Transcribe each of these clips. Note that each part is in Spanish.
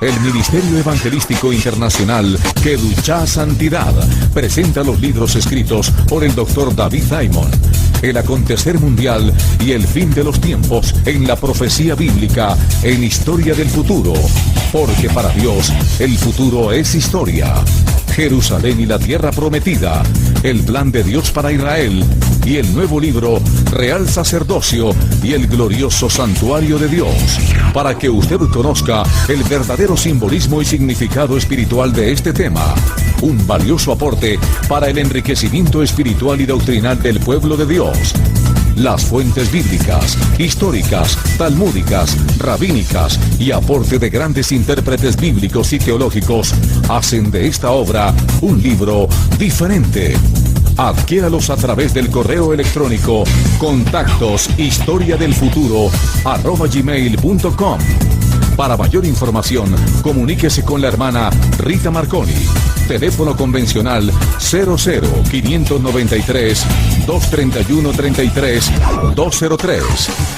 El Ministerio Evangelístico Internacional Kedushá Santidad presenta los libros escritos por el Dr. David Diamond. El acontecer mundial y el fin de los tiempos en la profecía bíblica en Historia del Futuro. Porque para Dios el futuro es historia. Jerusalén y la tierra prometida, el plan de Dios para Israel y el nuevo libro Real Sacerdocio y el glorioso santuario de Dios, para que usted conozca el verdadero simbolismo y significado espiritual de este tema. Un valioso aporte para el enriquecimiento espiritual y doctrinal del pueblo de Dios. Las fuentes bíblicas, históricas, talmúdicas, rabínicas y aporte de grandes intérpretes bíblicos y teológicos hacen de esta obra un libro diferente. Adquiéralos a través del correo electrónico contactos historiadelfuturo@gmail.com. Para mayor información, comuníquese con la hermana Rita Marconi. Teléfono convencional 00-593 231-33 203.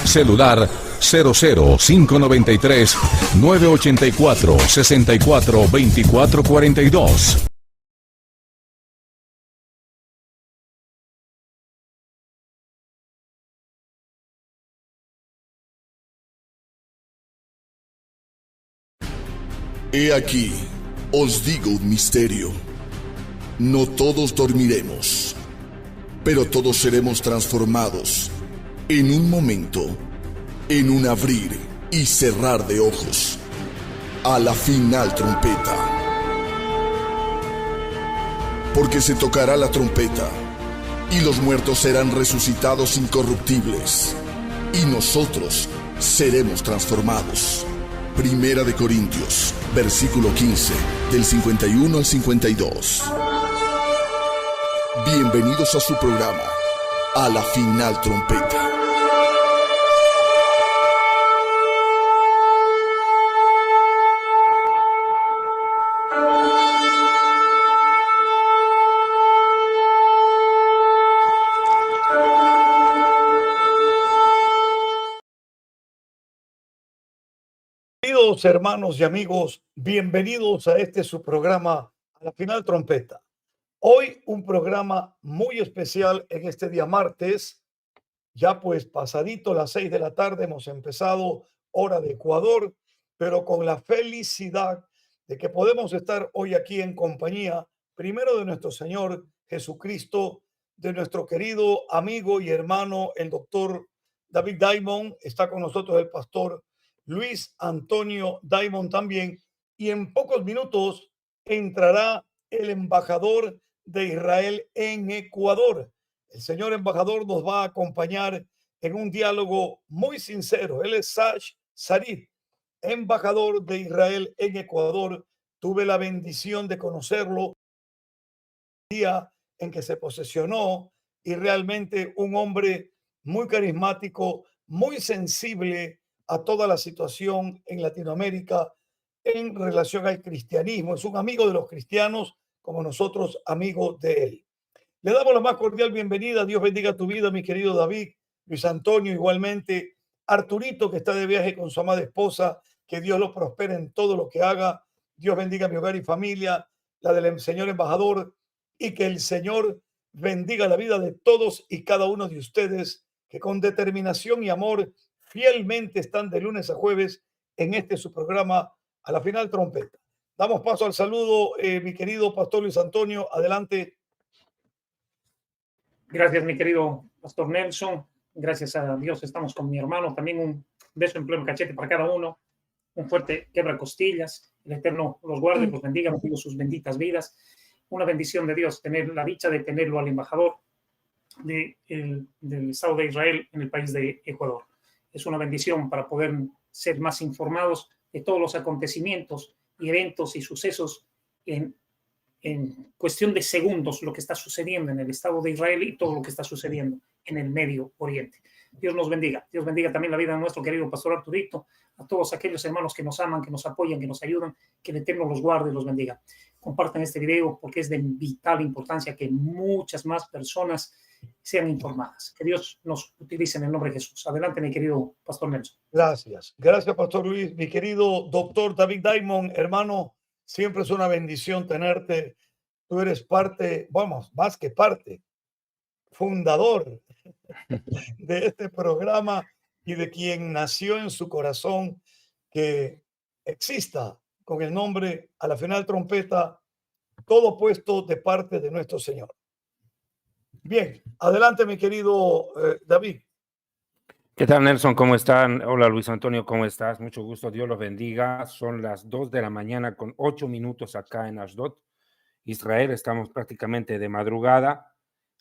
Celular 00-593 984 64 24 42. He aquí, os digo un misterio. No todos dormiremos, pero todos seremos transformados en un momento, en un abrir y cerrar de ojos, a la final trompeta. Porque se tocará la trompeta, y los muertos serán resucitados incorruptibles, y nosotros seremos transformados. Primera de Corintios, versículo 15, del 51 al 52. Bienvenidos a su programa, A la Final Trompeta. Queridos hermanos y amigos, bienvenidos a este su programa, A la Final Trompeta. Hoy un programa muy especial en este día martes, ya pues pasadito las 6 de la tarde, hemos empezado hora de Ecuador, pero con la felicidad de que podemos estar hoy aquí en compañía, primero de nuestro Señor Jesucristo, de nuestro querido amigo y hermano, el doctor David Diamond, está con nosotros el pastor Luis Antonio Diamond también, y en pocos minutos entrará el embajador de Israel en Ecuador. El señor embajador nos va a acompañar en un diálogo muy sincero. Él es Sash Sarit, embajador de Israel en Ecuador. Tuve la bendición de conocerlo el día en que se posesionó, y realmente un hombre muy carismático, muy sensible a toda la situación en Latinoamérica en relación al cristianismo. Es un amigo de los cristianos, como nosotros amigos de él. Le damos la más cordial bienvenida. Dios bendiga tu vida, mi querido David. Luis Antonio, igualmente. Arturito, que está de viaje con su amada esposa, que Dios lo prospere en todo lo que haga. Dios bendiga mi hogar y familia, la del señor embajador, y que el Señor bendiga la vida de todos y cada uno de ustedes que con determinación y amor fielmente están de lunes a jueves en este su programa, A la Final Trompeta. Damos paso al saludo, mi querido pastor Luis Antonio. Adelante. Gracias, mi querido pastor Nelson. Gracias a Dios estamos con mi hermano. También un beso en pleno cachete para cada uno. Un fuerte quebra-costillas. El Eterno los guarde, los bendiga, bendiga sus benditas vidas. Una bendición de Dios, tener la dicha de tenerlo al embajador del Estado de Israel en el país de Ecuador. Es una bendición para poder ser más informados de todos los acontecimientos y eventos y sucesos en cuestión de segundos, lo que está sucediendo en el Estado de Israel y todo lo que está sucediendo en el Medio Oriente. Dios nos bendiga. Dios bendiga también la vida de nuestro querido pastor Arturito, a todos aquellos hermanos que nos aman, que nos apoyan, que nos ayudan, que el Eterno los guarde y los bendiga. Compartan este video porque es de vital importancia que muchas más personas sean informadas. Que Dios nos utilice en el nombre de Jesús. Adelante, mi querido Pastor Nelson. Gracias. Gracias, Pastor Luis. Mi querido doctor David Diamond, hermano, siempre es una bendición tenerte. Tú eres parte, vamos, más que parte, fundador de este programa y de quien nació en su corazón que exista con el nombre a la final trompeta, todo puesto de parte de nuestro Señor. Bien, adelante, mi querido David. ¿Qué tal, Nelson? ¿Cómo están? Hola, Luis Antonio, ¿cómo estás? Mucho gusto, Dios los bendiga. Son las 2 de la mañana con 8 minutos acá en Ashdod, Israel. Estamos prácticamente de madrugada.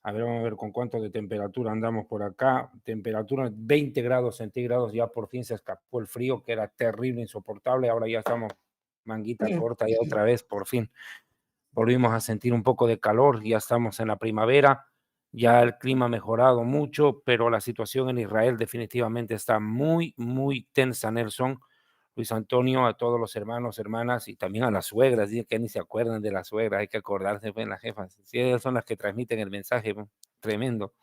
A ver, vamos a ver con cuánto de temperatura andamos por acá. Temperatura 20 grados centígrados. Ya por fin se escapó el frío, que era terrible, insoportable. Ahora ya estamos manguita corta y otra vez, por fin. Volvimos a sentir un poco de calor. Ya estamos en la primavera. Ya el clima ha mejorado mucho, pero la situación en Israel definitivamente está muy, muy tensa, Nelson. Luis Antonio, a todos los hermanos, hermanas y también a las suegras, dicen que ni se acuerdan de las suegras, hay que acordarse de las jefas. Sí, ellas son las que transmiten el mensaje, tremendo.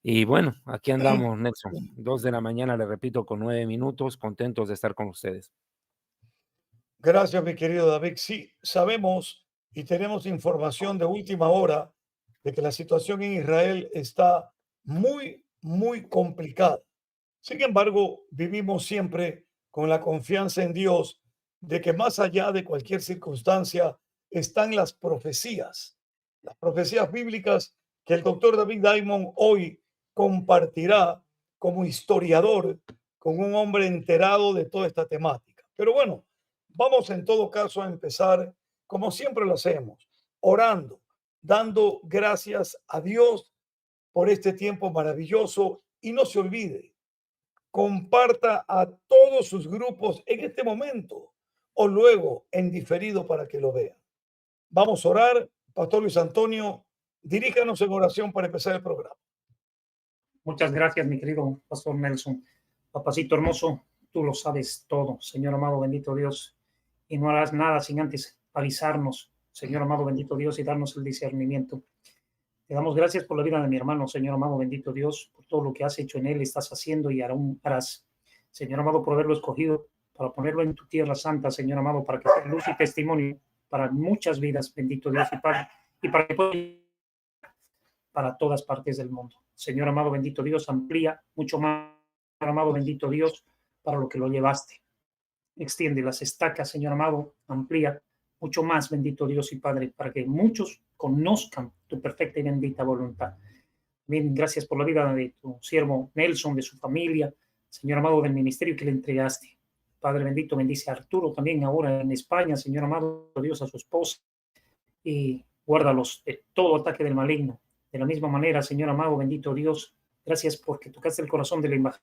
Y bueno, aquí andamos, Nelson. 2 de la mañana, le repito, con 9 minutos, contentos de estar con ustedes. Gracias, mi querido David. Sí, sabemos y tenemos información de última hora de que la situación en Israel está muy, muy complicada. Sin embargo, vivimos siempre con la confianza en Dios de que más allá de cualquier circunstancia están las profecías bíblicas que el doctor David Diamond hoy compartirá como historiador con un hombre enterado de toda esta temática. Pero bueno, vamos en todo caso a empezar como siempre lo hacemos, orando, dando gracias a Dios por este tiempo maravilloso y no se olvide, comparta a todos sus grupos en este momento o luego en diferido para que lo vean. Vamos a orar. Pastor Luis Antonio, diríjanos en oración para empezar el programa. Muchas gracias, mi querido Pastor Nelson. Papacito hermoso, tú lo sabes todo, Señor amado, bendito Dios, y no harás nada sin antes avisarnos, Señor amado, bendito Dios, y darnos el discernimiento. Te damos gracias por la vida de mi hermano, Señor amado, bendito Dios, por todo lo que has hecho en él, estás haciendo y aún harás. Señor amado, por haberlo escogido para ponerlo en tu tierra santa, Señor amado, para que sea luz y testimonio para muchas vidas, bendito Dios, y para que pueda para todas partes del mundo. Señor amado, bendito Dios, amplía mucho más, Señor amado, bendito Dios, para lo que lo llevaste. Extiende las estacas, Señor amado, amplía mucho más, bendito Dios y Padre, para que muchos conozcan tu perfecta y bendita voluntad. Bien, gracias por la vida de tu siervo Nelson, de su familia, Señor amado, del ministerio que le entregaste. Padre bendito, bendice a Arturo también ahora en España, Señor amado, Dios, a su esposa, y guárdalos de todo ataque del maligno. De la misma manera, Señor amado, bendito Dios, gracias porque tocaste el corazón de la embajada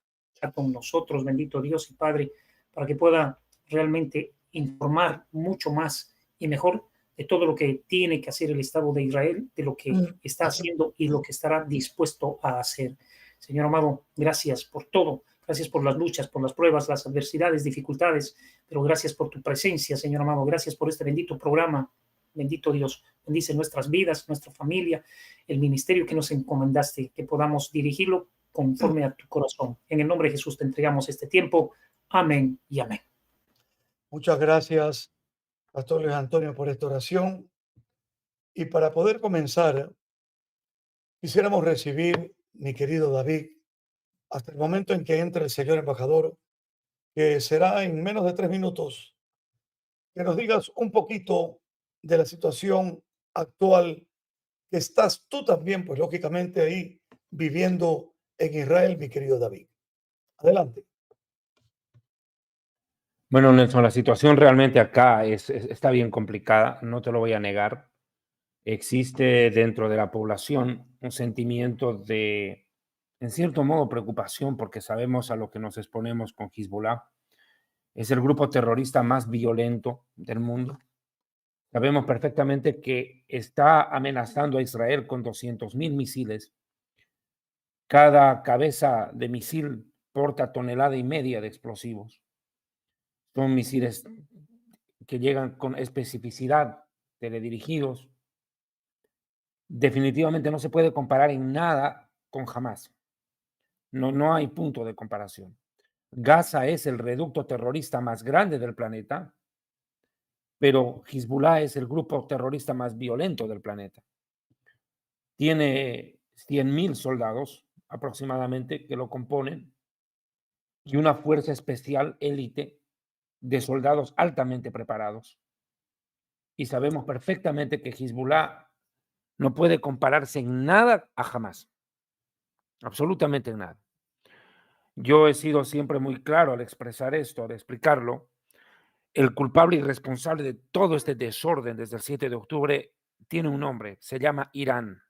con nosotros, bendito Dios y Padre, para que pueda realmente informar mucho más y mejor de todo lo que tiene que hacer el Estado de Israel, de lo que está haciendo y lo que estará dispuesto a hacer. Señor amado, gracias por todo. Gracias por las luchas, por las pruebas, las adversidades, dificultades, pero gracias por tu presencia, Señor amado. Gracias por este bendito programa. Bendito Dios, bendice nuestras vidas, nuestra familia, el ministerio que nos encomendaste, que podamos dirigirlo conforme a tu corazón. En el nombre de Jesús te entregamos este tiempo. Amén y amén. Muchas gracias, Pastor Luis Antonio, por esta oración. Y para poder comenzar, quisiéramos recibir, mi querido David, hasta el momento en que entre el señor embajador, que será en menos de 3 minutos, que nos digas un poquito de la situación actual que estás tú también, pues lógicamente ahí viviendo en Israel, mi querido David. Adelante. Bueno, Nelson, la situación realmente acá está bien complicada, no te lo voy a negar. Existe dentro de la población un sentimiento de, en cierto modo, preocupación porque sabemos a lo que nos exponemos con Hezbollah. Es el grupo terrorista más violento del mundo. Sabemos perfectamente que está amenazando a Israel con 200,000 misiles. Cada cabeza de misil porta 1,5 toneladas de explosivos. Son misiles que llegan con especificidad, teledirigidos. definitivamente no se puede comparar en nada con Hamas. No hay punto de comparación. Gaza es el reducto terrorista más grande del planeta, pero Hezbollah es el grupo terrorista más violento del planeta. Tiene 100.000 soldados aproximadamente que lo componen y una fuerza especial élite de soldados altamente preparados. Y sabemos perfectamente que Hezbollah no puede compararse en nada a Hamas, absolutamente en nada. Yo he sido siempre muy claro al expresar esto, al explicarlo. El culpable y responsable de todo este desorden desde el 7 de octubre tiene un nombre, se llama Irán.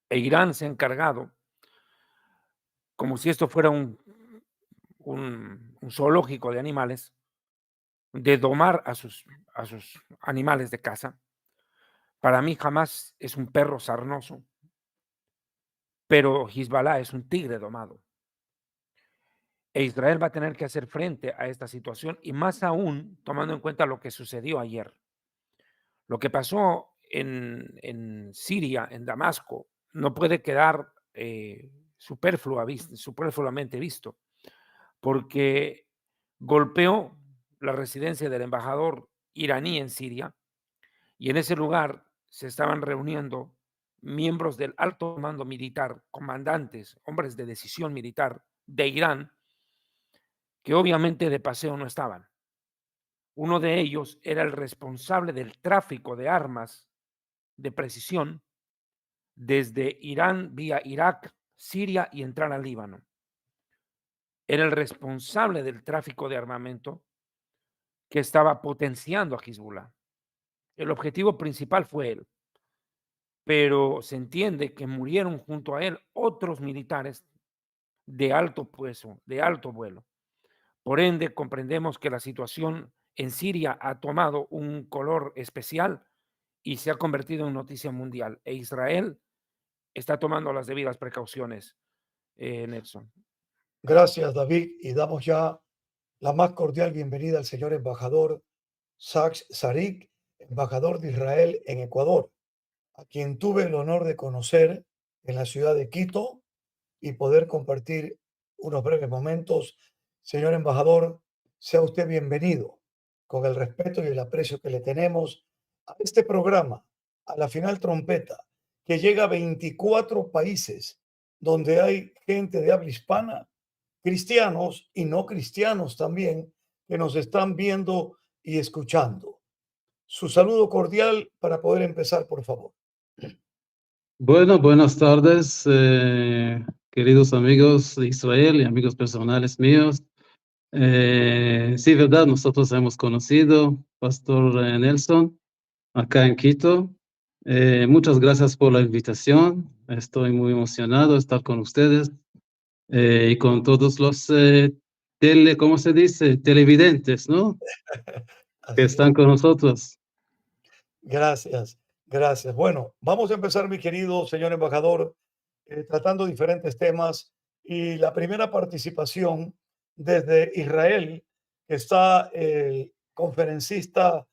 E Irán se ha encargado, como si esto fuera un zoológico de animales, de domar a sus animales de caza. Para mí Hamas es un perro sarnoso, pero Hezbollah es un tigre domado. E Israel va a tener que hacer frente a esta situación y más aún tomando en cuenta lo que sucedió ayer. Lo que pasó en Siria, en Damasco, no puede quedar superfluamente visto, porque golpeó la residencia del embajador iraní en Siria y en ese lugar se estaban reuniendo miembros del alto mando militar, comandantes, hombres de decisión militar de Irán, que obviamente de paseo no estaban. Uno de ellos era el responsable del tráfico de armas de precisión desde Irán vía Irak, Siria y entrar al Líbano. Era el responsable del tráfico de armamento que estaba potenciando a Hezbollah. El objetivo principal fue él, pero se entiende que murieron junto a él otros militares de alto peso, de alto vuelo. Por ende, comprendemos que la situación en Siria ha tomado un color especial y se ha convertido en noticia mundial. E Israel está tomando las debidas precauciones, Nelson. Gracias, David, y damos ya la más cordial bienvenida al señor embajador Sachs Sarik, embajador de Israel en Ecuador, a quien tuve el honor de conocer en la ciudad de Quito y poder compartir unos breves momentos. Señor embajador, sea usted bienvenido con el respeto y el aprecio que le tenemos a este programa, a la final trompeta, que llega a 24 países donde hay gente de habla hispana, cristianos y no cristianos también, que nos están viendo y escuchando. Su saludo cordial para poder empezar, por favor. Bueno, buenas tardes, queridos amigos de Israel y amigos personales míos. Sí, verdad, nosotros hemos conocido, Pastor Nelson, acá en Quito. Muchas gracias por la invitación. Estoy muy emocionado de estar con ustedes y con todos los ¿cómo se dice? Televidentes, ¿no? Que Así es. están con nosotros. Gracias, gracias. Bueno, vamos a empezar, mi querido señor embajador, tratando diferentes temas. Y la primera participación desde Israel, que está el conferencista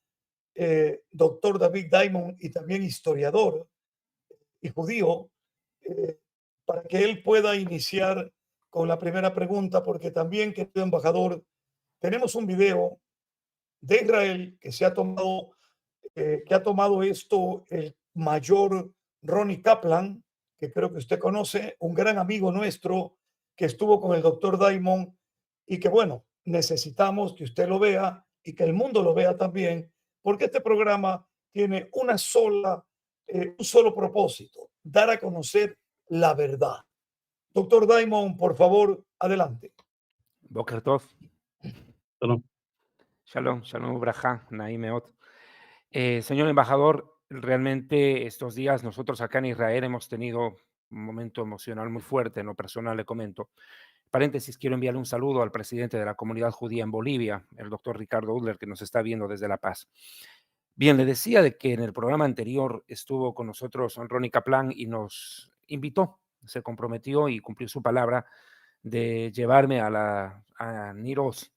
doctor David Diamond y también historiador y judío, eh, para que él pueda iniciar con la primera pregunta, porque también, querido embajador, tenemos un video de Israel que ha tomado esto el mayor Ronnie Kaplan, que creo que usted conoce, un gran amigo nuestro que estuvo con el doctor Diamond y que bueno, necesitamos que usted lo vea y que el mundo lo vea también, porque este programa tiene un solo propósito, dar a conocer la verdad. Doctor Diamond, por favor, adelante. Boker Tov. Perdón. Shalom, shalom, ubraja, naim meot. Señor embajador, realmente estos días nosotros acá en Israel hemos tenido un momento emocional muy fuerte, en lo personal le comento. Paréntesis, quiero enviarle un saludo al presidente de la comunidad judía en Bolivia, el doctor Ricardo Udler, que nos está viendo desde La Paz. Bien, le decía de que en el programa anterior estuvo con nosotros Ronnie Kaplan y nos invitó, se comprometió y cumplió su palabra de llevarme a Niros,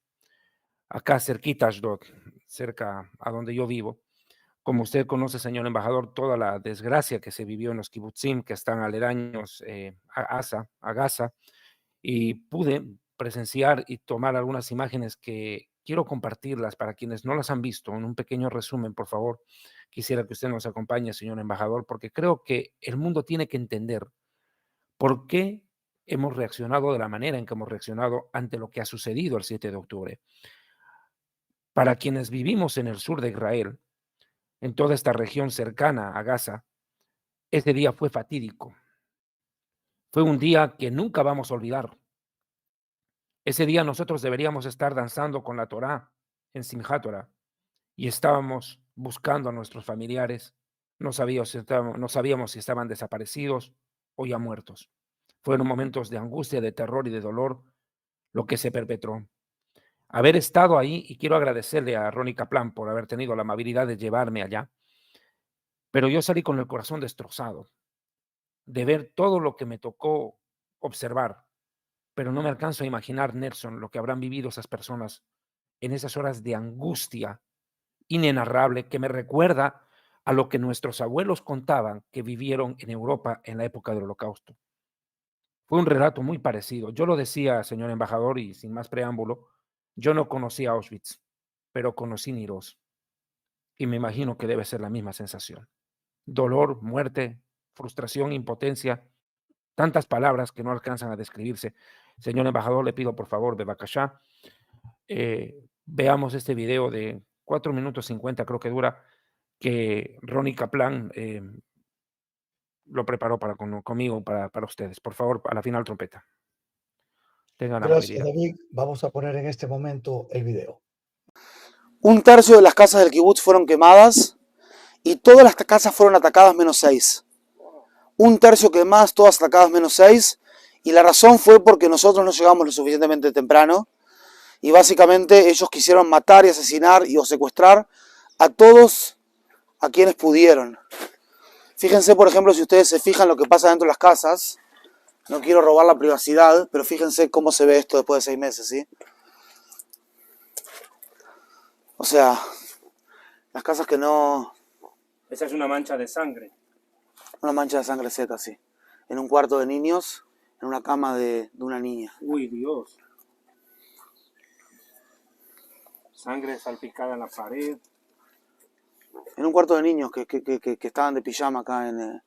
acá cerquita, Ashdod, cerca a donde yo vivo, Como usted conoce, señor embajador, toda la desgracia que se vivió en los kibutzim que están aledaños a Gaza, y pude presenciar y tomar algunas imágenes que quiero compartirlas para quienes no las han visto. En un pequeño resumen, por favor, quisiera que usted nos acompañe, señor embajador, porque creo que el mundo tiene que entender por qué hemos reaccionado de la manera en que hemos reaccionado ante lo que ha sucedido el 7 de octubre. Para quienes vivimos en el sur de Israel, en toda esta región cercana a Gaza, ese día fue fatídico. Fue un día que nunca vamos a olvidar. Ese día nosotros deberíamos estar danzando con la Torá en Simchat Torah y estábamos buscando a nuestros familiares. No sabíamos si estaban desaparecidos o ya muertos. Fueron momentos de angustia, de terror y de dolor lo que se perpetró. Haber estado ahí, y quiero agradecerle a Ronnie Kaplan por haber tenido la amabilidad de llevarme allá, pero yo salí con el corazón destrozado de ver todo lo que me tocó observar, pero no me alcanzo a imaginar, Nelson, lo que habrán vivido esas personas en esas horas de angustia inenarrable que me recuerda a lo que nuestros abuelos contaban que vivieron en Europa en la época del Holocausto. Fue un relato muy parecido. Yo lo decía, señor embajador, y sin más preámbulo, yo no conocí a Auschwitz, pero conocí Niroz. Y me imagino que debe ser la misma sensación. Dolor, muerte, frustración, impotencia, tantas palabras que no alcanzan a describirse. Señor embajador, le pido por favor, Bebakashá, veamos este video de 4 minutos 50, creo que dura, que Ronnie Kaplan lo preparó conmigo, para ustedes. Por favor, a la final trompeta. Tengan la Gracias, amabilidad. David. Vamos a poner en este momento el video. Un tercio de las casas del kibutz fueron quemadas y todas las casas fueron atacadas menos 6. Un tercio quemadas, todas atacadas menos 6. Y la razón fue porque nosotros no llegamos lo suficientemente temprano. Y básicamente ellos quisieron matar y asesinar o secuestrar a todos a quienes pudieron. Fíjense, por ejemplo, si ustedes se fijan lo que pasa dentro de las casas. No quiero robar la privacidad, pero fíjense cómo se ve esto después de 6 meses, ¿sí? O sea, las casas que no... Esa es una mancha de sangre. Una mancha de sangre seca, sí. En un cuarto de niños, en una cama de una niña. Uy, Dios. Sangre salpicada en la pared. En un cuarto de niños que estaban de pijama acá en...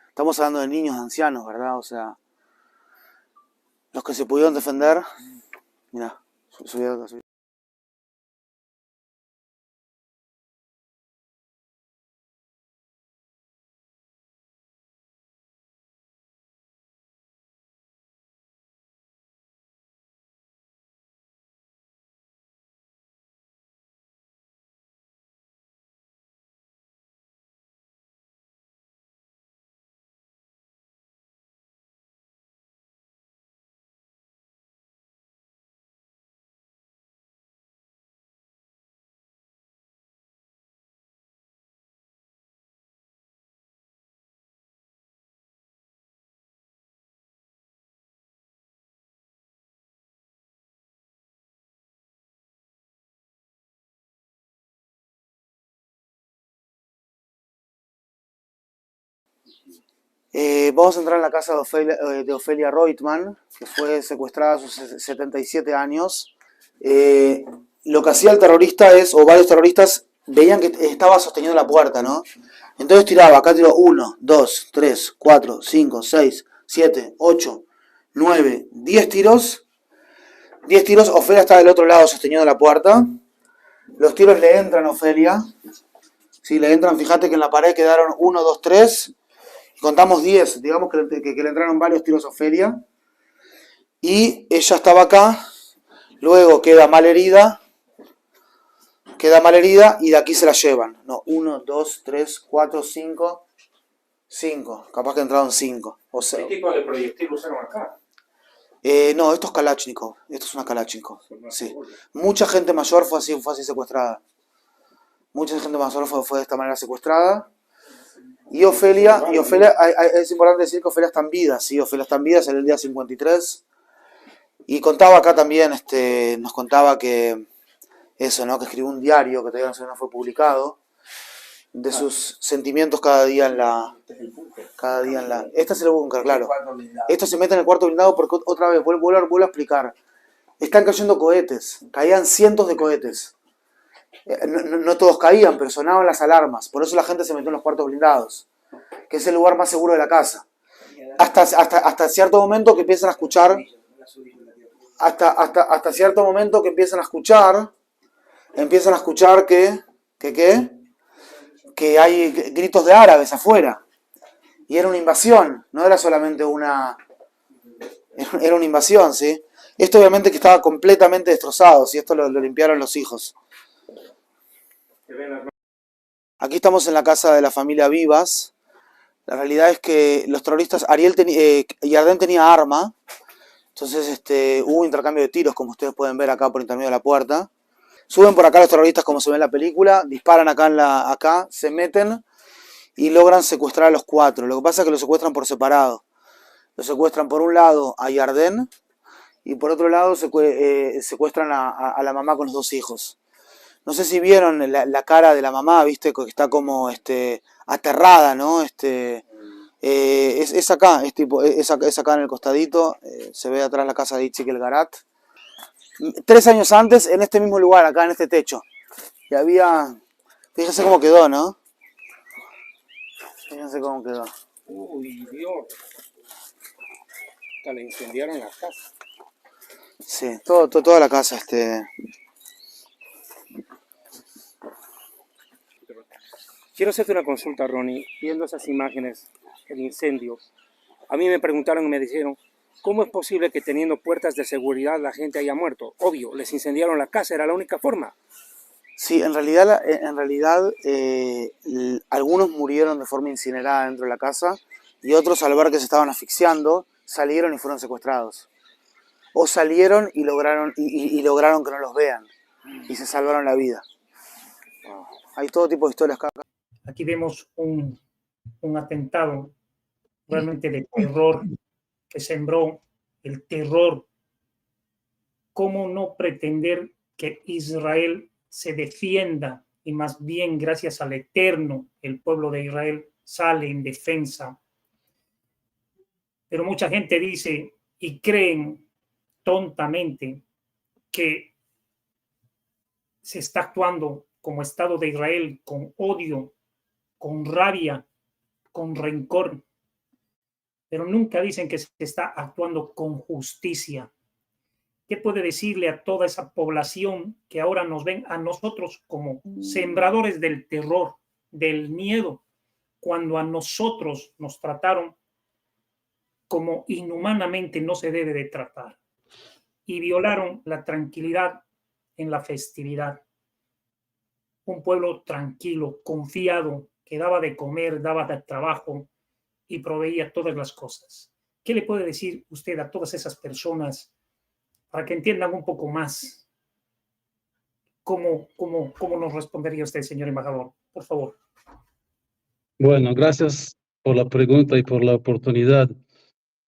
Estamos hablando de niños, de ancianos, ¿verdad? O sea, los que se pudieron defender... Mirá, subí acá, subí. Vamos a entrar en la casa de Ofelia Reutemann, que fue secuestrada a sus 77 años. Lo que hacía el terrorista o varios terroristas, veían que estaba sosteniendo la puerta, ¿no? Entonces tiraba, acá tiró 1, 2, 3, 4, 5, 6, 7, 8, 9, 10 tiros. 10 tiros, Ofelia está del otro lado sosteniendo la puerta. Los tiros le entran a Ofelia. Sí, le entran, fíjate que en la pared quedaron 1, 2, 3... Contamos 10, digamos que le entraron varios tiros a Ofelia. Y ella estaba acá. Luego queda mal herida. Y de aquí se la llevan. No, 1, 2, 3, 4, 5. 5. Capaz que entraron 5. O sea, ¿Qué tipo de proyectil usaron acá? No, esto es Kalashnikov. Esto es una Kalashnikov. Sí. Mucha gente mayor fue así secuestrada. Mucha gente mayor fue de esta manera secuestrada. Y Ofelia, es importante decir que Ofelia está en vida, ¿sí? Ofelia está en vida, salió el día 53. Y contaba acá también, nos contaba que eso, ¿no? Que escribió un diario que todavía no fue publicado. de sus sentimientos cada día en la... Este es el búnker, claro. Esto se mete en el cuarto blindado porque otra vez, vuelvo a explicar. Están cayendo cohetes, caían cientos de cohetes. No todos caían, pero sonaban las alarmas. Por eso la gente se metió en los cuartos blindados, que es el lugar más seguro de la casa. Hasta cierto momento que empiezan a escuchar... Hasta cierto momento que empiezan a escuchar que hay gritos de árabes afuera. Y era una invasión, no era solamente una... Era una invasión, ¿sí? Esto obviamente que estaba completamente destrozado, ¿sí? Esto lo limpiaron los hijos. Aquí estamos en la casa de la familia Vivas. La realidad es que los terroristas, Yarden tenía arma, entonces hubo intercambio de tiros, como ustedes pueden ver acá por intermedio de la puerta. Suben por acá los terroristas como se ve en la película, disparan acá, se meten y logran secuestrar a los 4. Lo que pasa es que los secuestran por separado. Los secuestran por un lado a Yarden y por otro lado secuestran a la mamá con los 2 hijos. No sé si vieron la cara de la mamá, viste, que está como aterrada, ¿no? Es acá, es acá en el costadito, se ve atrás la casa de Itzik El Garat. 3 años antes, en este mismo lugar, acá en este techo. Y había... Fíjense cómo quedó, ¿no? Fíjense cómo quedó. Uy, Dios. Le incendiaron la casa. Sí, toda la casa, Quiero hacerte una consulta, Ronnie. Viendo esas imágenes, el incendio, a mí me preguntaron y me dijeron, ¿cómo es posible que teniendo puertas de seguridad la gente haya muerto? Obvio, les incendiaron la casa, era la única forma. Sí, en realidad algunos murieron de forma incinerada dentro de la casa y otros, al ver que se estaban asfixiando, salieron y fueron secuestrados. O salieron y lograron que no los vean y se salvaron la vida. Hay todo tipo de historias acá. Aquí vemos un atentado realmente de terror que sembró el terror. ¿Cómo no pretender que Israel se defienda? Y más bien, gracias al Eterno, el pueblo de Israel sale en defensa. Pero mucha gente dice y creen tontamente que se está actuando como Estado de Israel con odio, con rabia, con rencor, pero nunca dicen que se está actuando con justicia. ¿Qué puede decirle a toda esa población que ahora nos ven a nosotros como sembradores del terror, del miedo, cuando a nosotros nos trataron como inhumanamente no se debe de tratar y violaron la tranquilidad en la festividad? Un pueblo tranquilo, confiado, que daba de comer, daba de trabajo y proveía todas las cosas. ¿Qué le puede decir usted a todas esas personas para que entiendan un poco más? ¿Cómo nos respondería usted, señor embajador? Por favor. Bueno, gracias por la pregunta y por la oportunidad.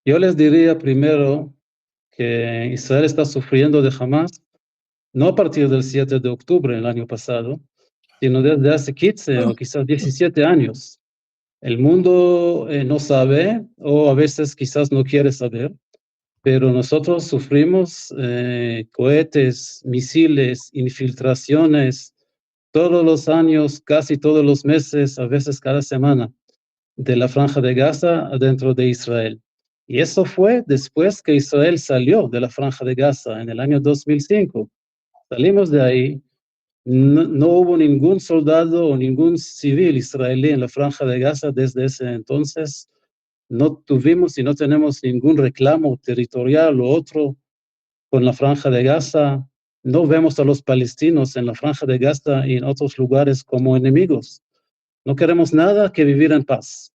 Yo les diría primero que Israel está sufriendo de Hamas, no a partir del 7 de octubre del año pasado, sino desde hace 15 o quizás 17 años. El mundo no sabe, o a veces quizás no quiere saber, pero nosotros sufrimos cohetes, misiles, infiltraciones, todos los años, casi todos los meses, a veces cada semana, de la Franja de Gaza dentro de Israel. Y eso fue después que Israel salió de la Franja de Gaza en el año 2005. Salimos de ahí, no hubo ningún soldado o ningún civil israelí en la Franja de Gaza desde ese entonces. No tuvimos y no tenemos ningún reclamo territorial o otro con la Franja de Gaza. No vemos a los palestinos en la Franja de Gaza y en otros lugares como enemigos. No queremos nada que vivir en paz.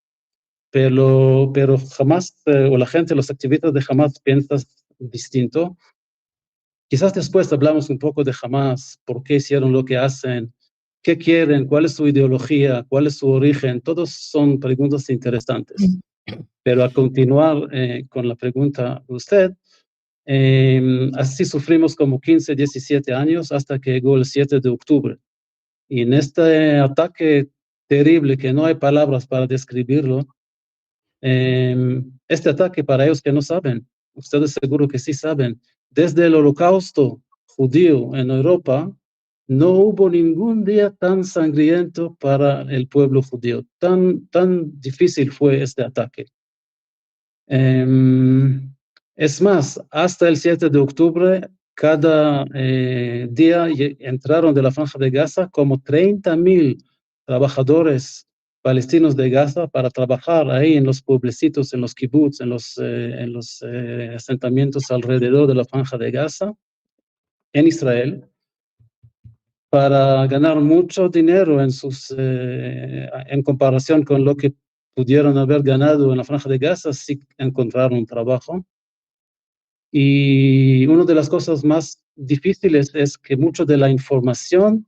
Pero Hamas, o la gente, los activistas de Hamas piensan distinto. Quizás después hablamos un poco de Hamas, por qué hicieron lo que hacen, qué quieren, cuál es su ideología, cuál es su origen. Todos son preguntas interesantes. Pero a continuar con la pregunta de usted, así sufrimos como 15, 17 años hasta que llegó el 7 de octubre. Y en este ataque terrible que no hay palabras para describirlo. Este ataque, para ellos que no saben, ustedes seguro que sí saben, desde el Holocausto judío en Europa, no hubo ningún día tan sangriento para el pueblo judío. Tan difícil fue este ataque. Es más, hasta el 7 de octubre, cada día entraron de la Franja de Gaza como 30,000 trabajadores palestinos de Gaza para trabajar ahí en los pueblecitos, en los kibbutz, en los asentamientos alrededor de la Franja de Gaza, en Israel, para ganar mucho dinero en comparación con lo que pudieron haber ganado en la Franja de Gaza si encontraron trabajo. Y una de las cosas más difíciles es que mucho de la información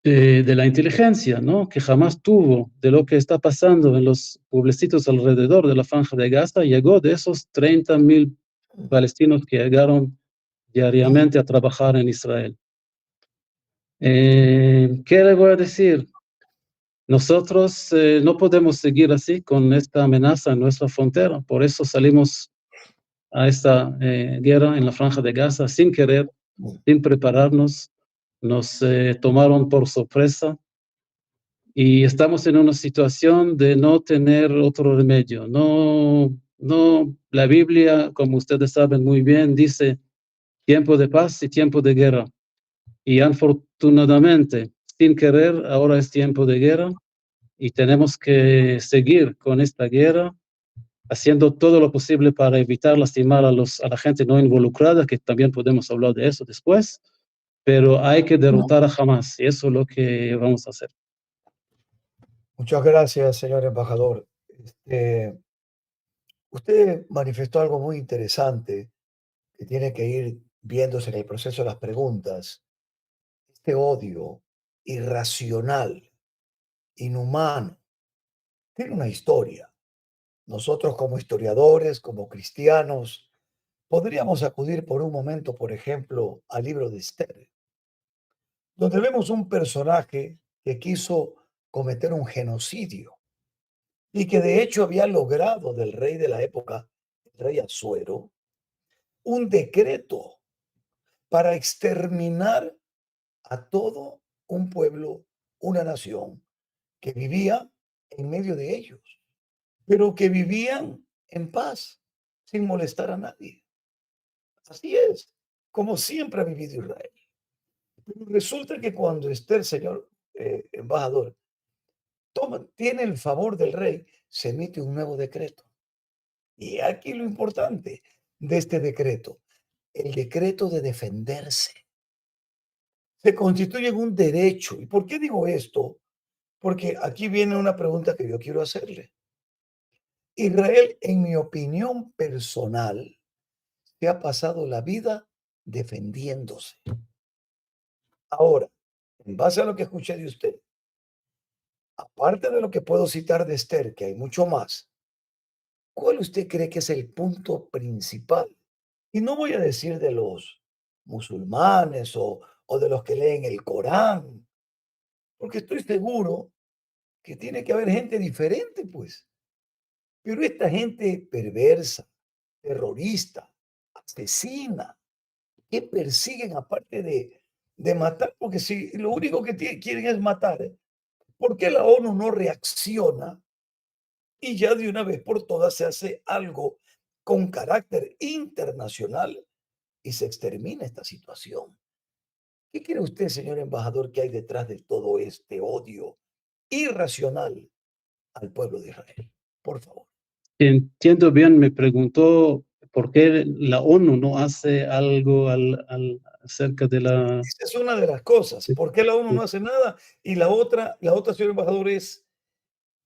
de la inteligencia, ¿no?, que jamás tuvo de lo que está pasando en los pueblecitos alrededor de la Franja de Gaza, llegó de esos 30,000 palestinos que llegaron diariamente a trabajar en Israel. ¿Qué le voy a decir? Nosotros no podemos seguir así con esta amenaza en nuestra frontera, por eso salimos a esta guerra en la Franja de Gaza sin querer, sin prepararnos. Nos tomaron por sorpresa y estamos en una situación de no tener otro remedio. La Biblia, como ustedes saben muy bien, dice tiempo de paz y tiempo de guerra. Y afortunadamente, sin querer, ahora es tiempo de guerra y tenemos que seguir con esta guerra, haciendo todo lo posible para evitar lastimar a la gente no involucrada, que también podemos hablar de eso después, pero hay que derrotar a Hamas, y eso es lo que vamos a hacer. Muchas gracias, señor embajador. Usted manifestó algo muy interesante que tiene que ir viéndose en el proceso de las preguntas. Este odio irracional, inhumano, tiene una historia. Nosotros como historiadores, como cristianos, podríamos acudir por un momento, por ejemplo, al libro de Esther, donde vemos un personaje que quiso cometer un genocidio y que de hecho había logrado del rey de la época, el rey Asuero, un decreto para exterminar a todo un pueblo, una nación que vivía en medio de ellos, pero que vivían en paz, sin molestar a nadie. Así es, como siempre ha vivido Israel. Pero resulta que cuando Esther, señor embajador, tiene el favor del rey, se emite un nuevo decreto. Y aquí lo importante de este decreto, el decreto de defenderse. Se constituye en un derecho. ¿Y por qué digo esto? Porque aquí viene una pregunta que yo quiero hacerle. Israel, en mi opinión personal, se ha pasado la vida defendiéndose. Ahora, en base a lo que escuché de usted, aparte de lo que puedo citar de Esther, que hay mucho más, ¿cuál usted cree que es el punto principal? Y no voy a decir de los musulmanes o de los que leen el Corán, porque estoy seguro que tiene que haber gente diferente, pues. Pero esta gente perversa, terrorista, asesina, que persiguen aparte de matar, porque si lo único que quieren es matar, ¿por qué la ONU no reacciona y ya de una vez por todas se hace algo con carácter internacional y se extermina esta situación? ¿Qué cree usted, señor embajador, que hay detrás de todo este odio irracional al pueblo de Israel? Por favor. Entiendo bien, me preguntó por qué la ONU no hace algo acerca de la... Esa es una de las cosas. ¿Por qué la ONU no hace nada? Y la otra, señor embajador, es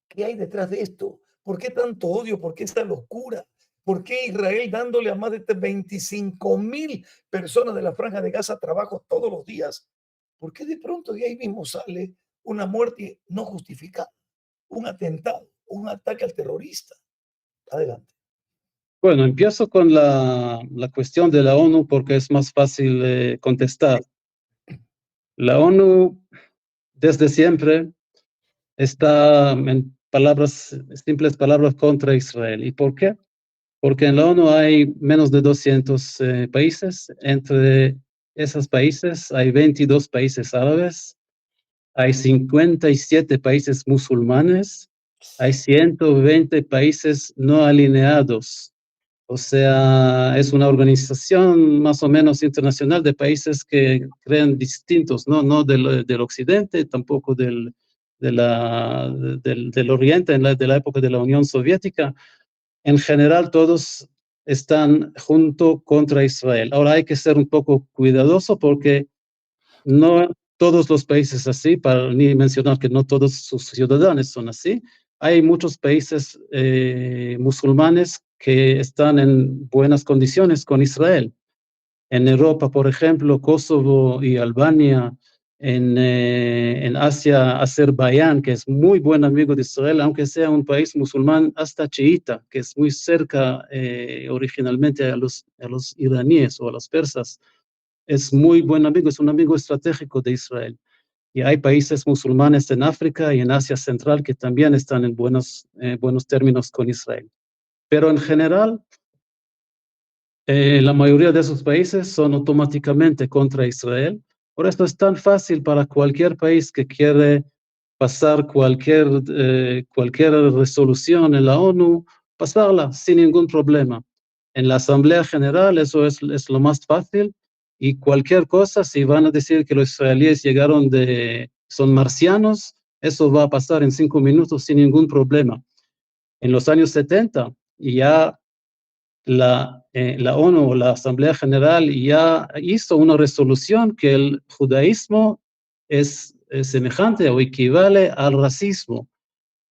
¿qué hay detrás de esto? ¿Por qué tanto odio? ¿Por qué esta locura? ¿Por qué Israel dándole a más de 25,000 personas de la Franja de Gaza trabajo todos los días? ¿Por qué de pronto de ahí mismo sale una muerte no justificada, un atentado, un ataque al terrorista? Adelante. Bueno, empiezo con la cuestión de la ONU porque es más fácil contestar. La ONU desde siempre está, en simples palabras, contra Israel. ¿Y por qué? Porque en la ONU hay menos de 200 países. Entre esos países hay 22 países árabes, hay 57 países musulmanes, hay 120 países no alineados. O sea, es una organización más o menos internacional de países que creen distintos, no del occidente, tampoco del oriente, de la época de la Unión Soviética. En general, todos están junto contra Israel. Ahora hay que ser un poco cuidadoso porque no todos los países así, para ni mencionar que no todos sus ciudadanos son así. Hay muchos países musulmanes que están en buenas condiciones con Israel. En Europa, por ejemplo, Kosovo y Albania. En Asia, Azerbaiyán, que es muy buen amigo de Israel, aunque sea un país musulmán hasta chiita, que es muy cerca originalmente a los iraníes o a los persas. Es muy buen amigo, es un amigo estratégico de Israel. Y hay países musulmanes en África y en Asia Central que también están en buenos términos con Israel. Pero en general, la mayoría de esos países son automáticamente contra Israel. Por esto es tan fácil para cualquier país que quiere pasar cualquier resolución en la ONU, pasarla sin ningún problema. En la Asamblea General eso es lo más fácil, y cualquier cosa, si van a decir que los israelíes son marcianos, eso va a pasar en 5 minutos sin ningún problema. En los años 70 ya la ONU, la Asamblea General, ya hizo una resolución que el judaísmo es semejante o equivale al racismo.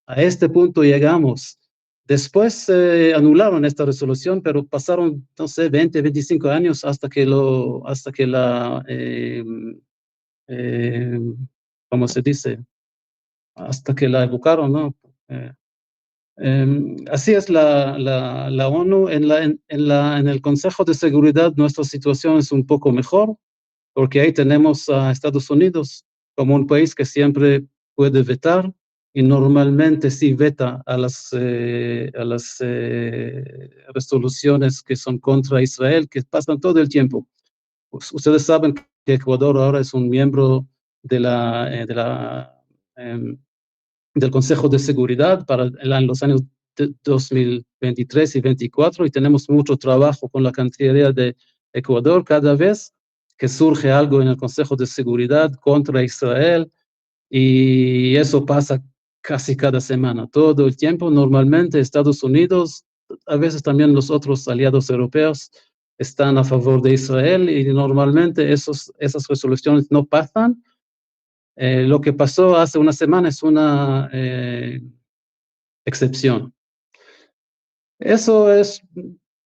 A este punto llegamos. Después anularon esta resolución, pero pasaron, no sé, 20, 25 años hasta que ¿cómo se dice? Hasta que la evocaron, ¿no? Así es la ONU. En el Consejo de Seguridad nuestra situación es un poco mejor, porque ahí tenemos a Estados Unidos como un país que siempre puede vetar, y normalmente sí veta a las resoluciones que son contra Israel, que pasan todo el tiempo. Ustedes saben que Ecuador ahora es un miembro de del Consejo de Seguridad en los años 2023 y 2024, y tenemos mucho trabajo con la Cancillería de Ecuador. Cada vez que surge algo en el Consejo de Seguridad contra Israel, y eso pasa casi cada semana, todo el tiempo. Normalmente Estados Unidos, a veces también los otros aliados europeos, están a favor de Israel, y normalmente esas resoluciones no pasan. Lo que pasó hace una semana es una excepción. Eso es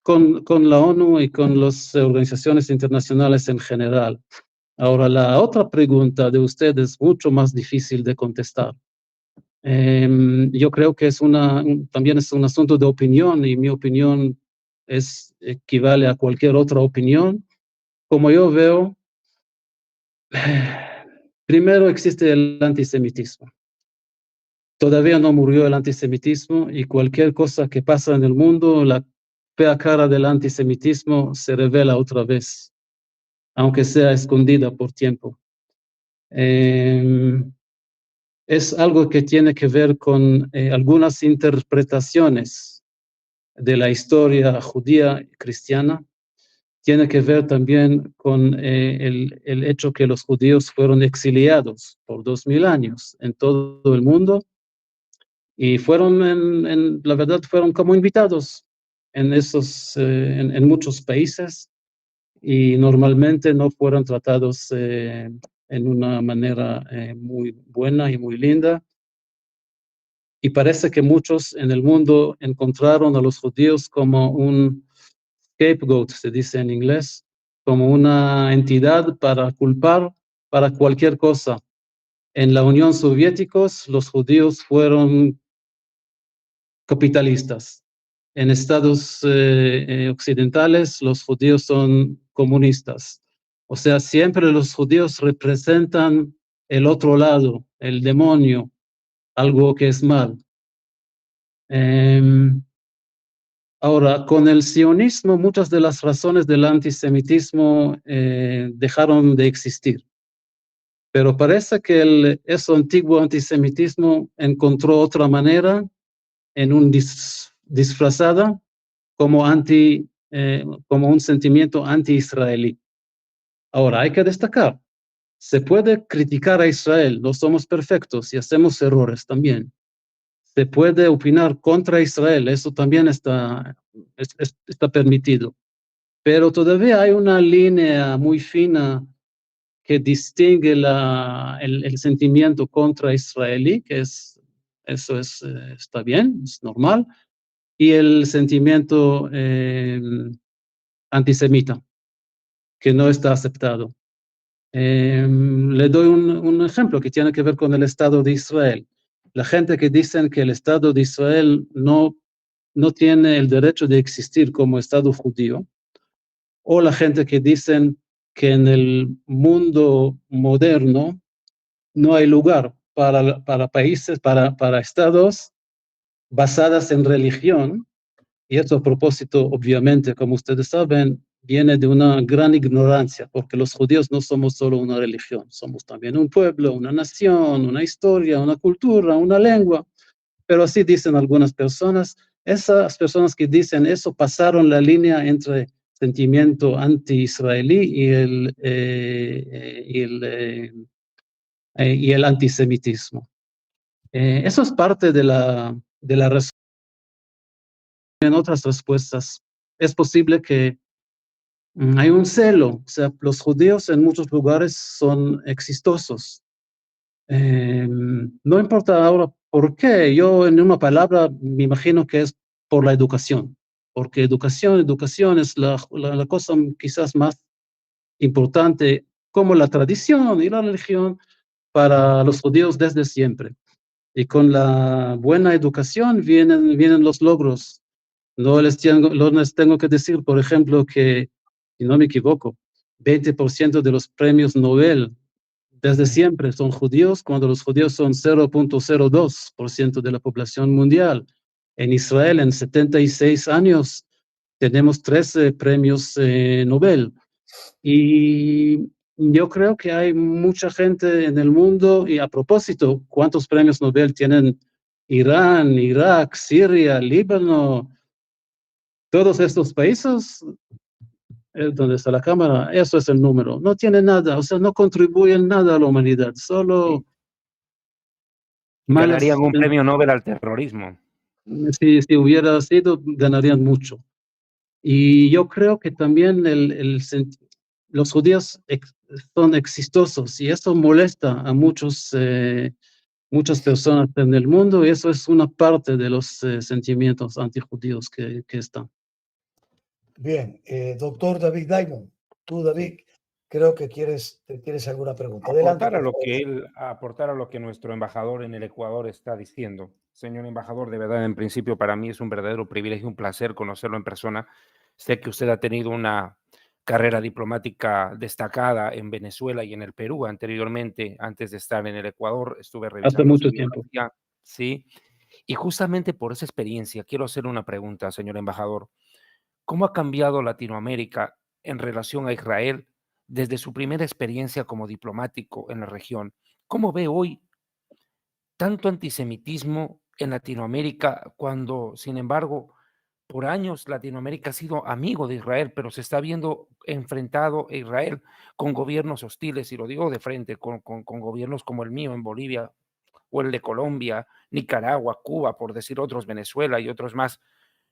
con la ONU y con las organizaciones internacionales en general. Ahora, la otra pregunta de usted es mucho más difícil de contestar. Yo creo que también es un asunto de opinión, y mi opinión equivale a cualquier otra opinión. Como yo veo, primero existe el antisemitismo. Todavía no murió el antisemitismo, y cualquier cosa que pasa en el mundo, la fea cara del antisemitismo se revela otra vez, aunque sea escondida por tiempo. Es algo que tiene que ver con algunas interpretaciones de la historia judía y cristiana. Tiene que ver también con el hecho que los judíos fueron exiliados por 2000 años en todo el mundo, y la verdad, fueron como invitados en muchos países, y normalmente no fueron tratados en una manera muy buena y muy linda. Y parece que muchos en el mundo encontraron a los judíos como un scapegoat, se dice en inglés, como una entidad para culpar para cualquier cosa. En la Unión Soviética, los judíos fueron capitalistas. En estados occidentales, los judíos son comunistas. O sea, siempre los judíos representan el otro lado, el demonio, algo que es mal. Ahora, con el sionismo, muchas de las razones del antisemitismo dejaron de existir. Pero parece que ese antiguo antisemitismo encontró otra manera en un disfrazada como un sentimiento anti-israelí. Ahora, hay que destacar, se puede criticar a Israel, no somos perfectos y hacemos errores también. Se puede opinar contra Israel, eso también está permitido. Pero todavía hay una línea muy fina que distingue el sentimiento contra israelí, eso está bien, es normal, y el sentimiento antisemita, que no está aceptado. Le doy un ejemplo que tiene que ver con el Estado de Israel. La gente que dicen que el Estado de Israel no tiene el derecho de existir como Estado judío, o la gente que dicen que en el mundo moderno no hay lugar para países, para estados basadas en religión, y esto a propósito, obviamente, como ustedes saben, viene de una gran ignorancia, porque los judíos no somos solo una religión, somos también un pueblo, una nación, una historia, una cultura, una lengua, pero así dicen algunas personas. Esas personas que dicen eso pasaron la línea entre sentimiento anti-israelí y el antisemitismo. Eso es parte de la respuesta. En otras respuestas, es posible que hay un celo, o sea, los judíos en muchos lugares son exitosos. No importa ahora por qué, yo en una palabra me imagino que es por la educación, porque educación es la cosa quizás más importante, como la tradición y la religión para los judíos desde siempre. Y con la buena educación vienen los logros. No les tengo que decir, por ejemplo, que, si no me equivoco, 20% de los premios Nobel desde siempre son judíos, cuando los judíos son 0.02% de la población mundial. En Israel, en 76 años, tenemos 13 premios Nobel. Y yo creo que hay mucha gente en el mundo, y a propósito, ¿cuántos premios Nobel tienen Irán, Irak, Siria, Líbano? Todos estos países, donde está la cámara, eso es el número. No tiene nada, o sea, no contribuyen nada a la humanidad, solo malas. Ganarían un premio Nobel al terrorismo. Si hubiera sido, ganarían mucho. Y yo creo que también los judíos son exitosos y eso molesta a muchas personas en el mundo, y eso es una parte de los sentimientos antijudíos que están. Bien, doctor David Diamond, tú, David, creo que tienes alguna pregunta. Adelante, Aportar a lo que nuestro embajador en el Ecuador está diciendo. Señor embajador, de verdad, en principio, para mí es un verdadero privilegio, un placer conocerlo en persona. Sé que usted ha tenido una carrera diplomática destacada en Venezuela y en el Perú anteriormente, antes de estar en el Ecuador. Estuve revisando Hace mucho su tiempo. biografía, sí. Y justamente por esa experiencia, quiero hacer una pregunta, señor embajador. ¿Cómo ha cambiado Latinoamérica en relación a Israel desde su primera experiencia como diplomático en la región? ¿Cómo ve hoy tanto antisemitismo en Latinoamérica cuando, sin embargo, por años Latinoamérica ha sido amigo de Israel, pero se está viendo enfrentado a Israel con gobiernos hostiles, y lo digo de frente, con gobiernos como el mío en Bolivia o el de Colombia, Nicaragua, Cuba, por decir otros, Venezuela y otros más,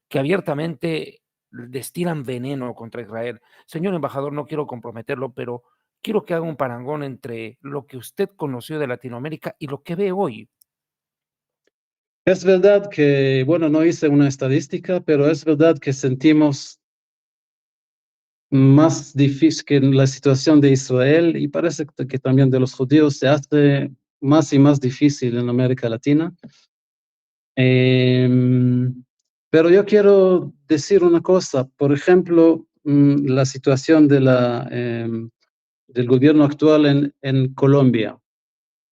que abiertamente destilan veneno contra Israel? Señor embajador, no quiero comprometerlo, pero quiero que haga un parangón entre lo que usted conoció de Latinoamérica y lo que ve hoy. Es verdad que, bueno, no hice una estadística, pero es verdad que sentimos más difícil que la situación de Israel, y parece que también de los judíos se hace más y más difícil en América Latina. Pero yo quiero decir una cosa, por ejemplo, la situación del gobierno actual en Colombia.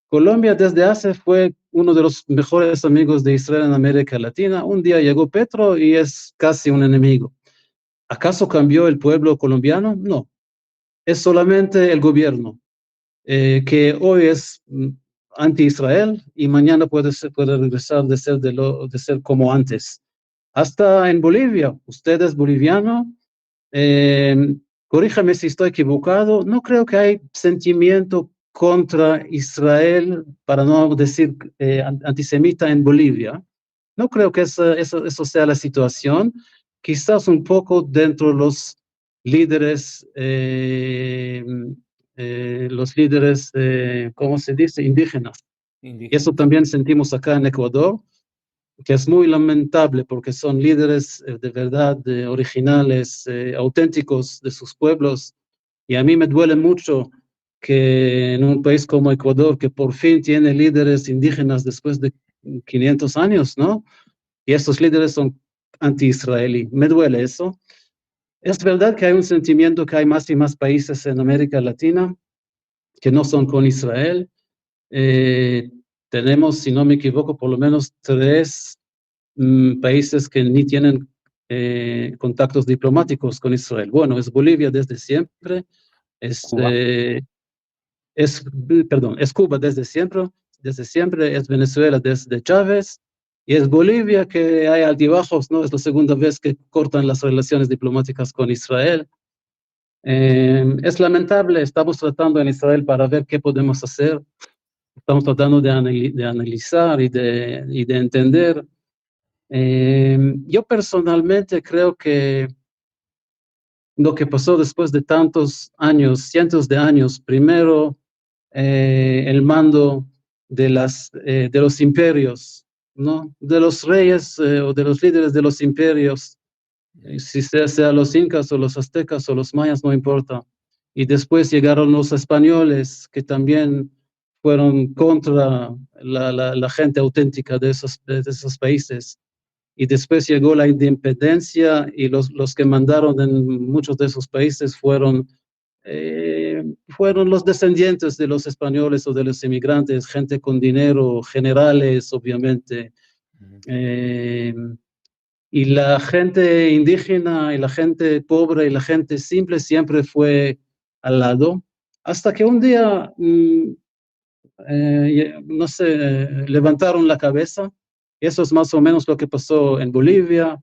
Colombia desde hace fue uno de los mejores amigos de Israel en América Latina. Un día llegó Petro y es casi un enemigo. ¿Acaso cambió el pueblo colombiano? No, es solamente el gobierno, que hoy es anti-Israel y mañana puede regresar de ser como antes. Hasta en Bolivia, usted es boliviano, corríjame si estoy equivocado, no creo que hay sentimiento contra Israel, para no decir antisemita en Bolivia. No creo que eso sea la situación. Quizás un poco dentro de los líderes, ¿cómo se dice? Indígenas. Y eso también sentimos acá en Ecuador, que es muy lamentable porque son líderes de verdad originales, auténticos de sus pueblos. Y a mí me duele mucho que en un país como Ecuador, que por fin tiene líderes indígenas después de 500 años, ¿no? Y estos líderes son anti-israelí. Me duele eso. Es verdad que hay un sentimiento que hay más y más países en América Latina que no son con Israel. Tenemos, si no me equivoco, por lo menos 3 países que ni tienen contactos diplomáticos con Israel. Bueno, es Bolivia desde siempre, es Cuba. Es Cuba desde siempre, es Venezuela desde Chávez, y es Bolivia que hay altibajos, ¿no? Es la segunda vez que cortan las relaciones diplomáticas con Israel. Es lamentable, estamos tratando en Israel para ver qué podemos hacer, estamos tratando de analizar y de entender. Yo personalmente creo que lo que pasó después de tantos años, cientos de años, primero el mando de los imperios, ¿no? De los reyes o de los líderes de los imperios, si sea los incas o los aztecas o los mayas, no importa. Y después llegaron los españoles, que también fueron contra la gente auténtica de esos países. Y después llegó la independencia y los que mandaron en muchos de esos países fueron los descendientes de los españoles o de los inmigrantes, gente con dinero, generales, obviamente. Y la gente indígena y la gente pobre y la gente simple siempre fue al lado, hasta que un día, no sé, levantaron la cabeza. Eso es más o menos lo que pasó en Bolivia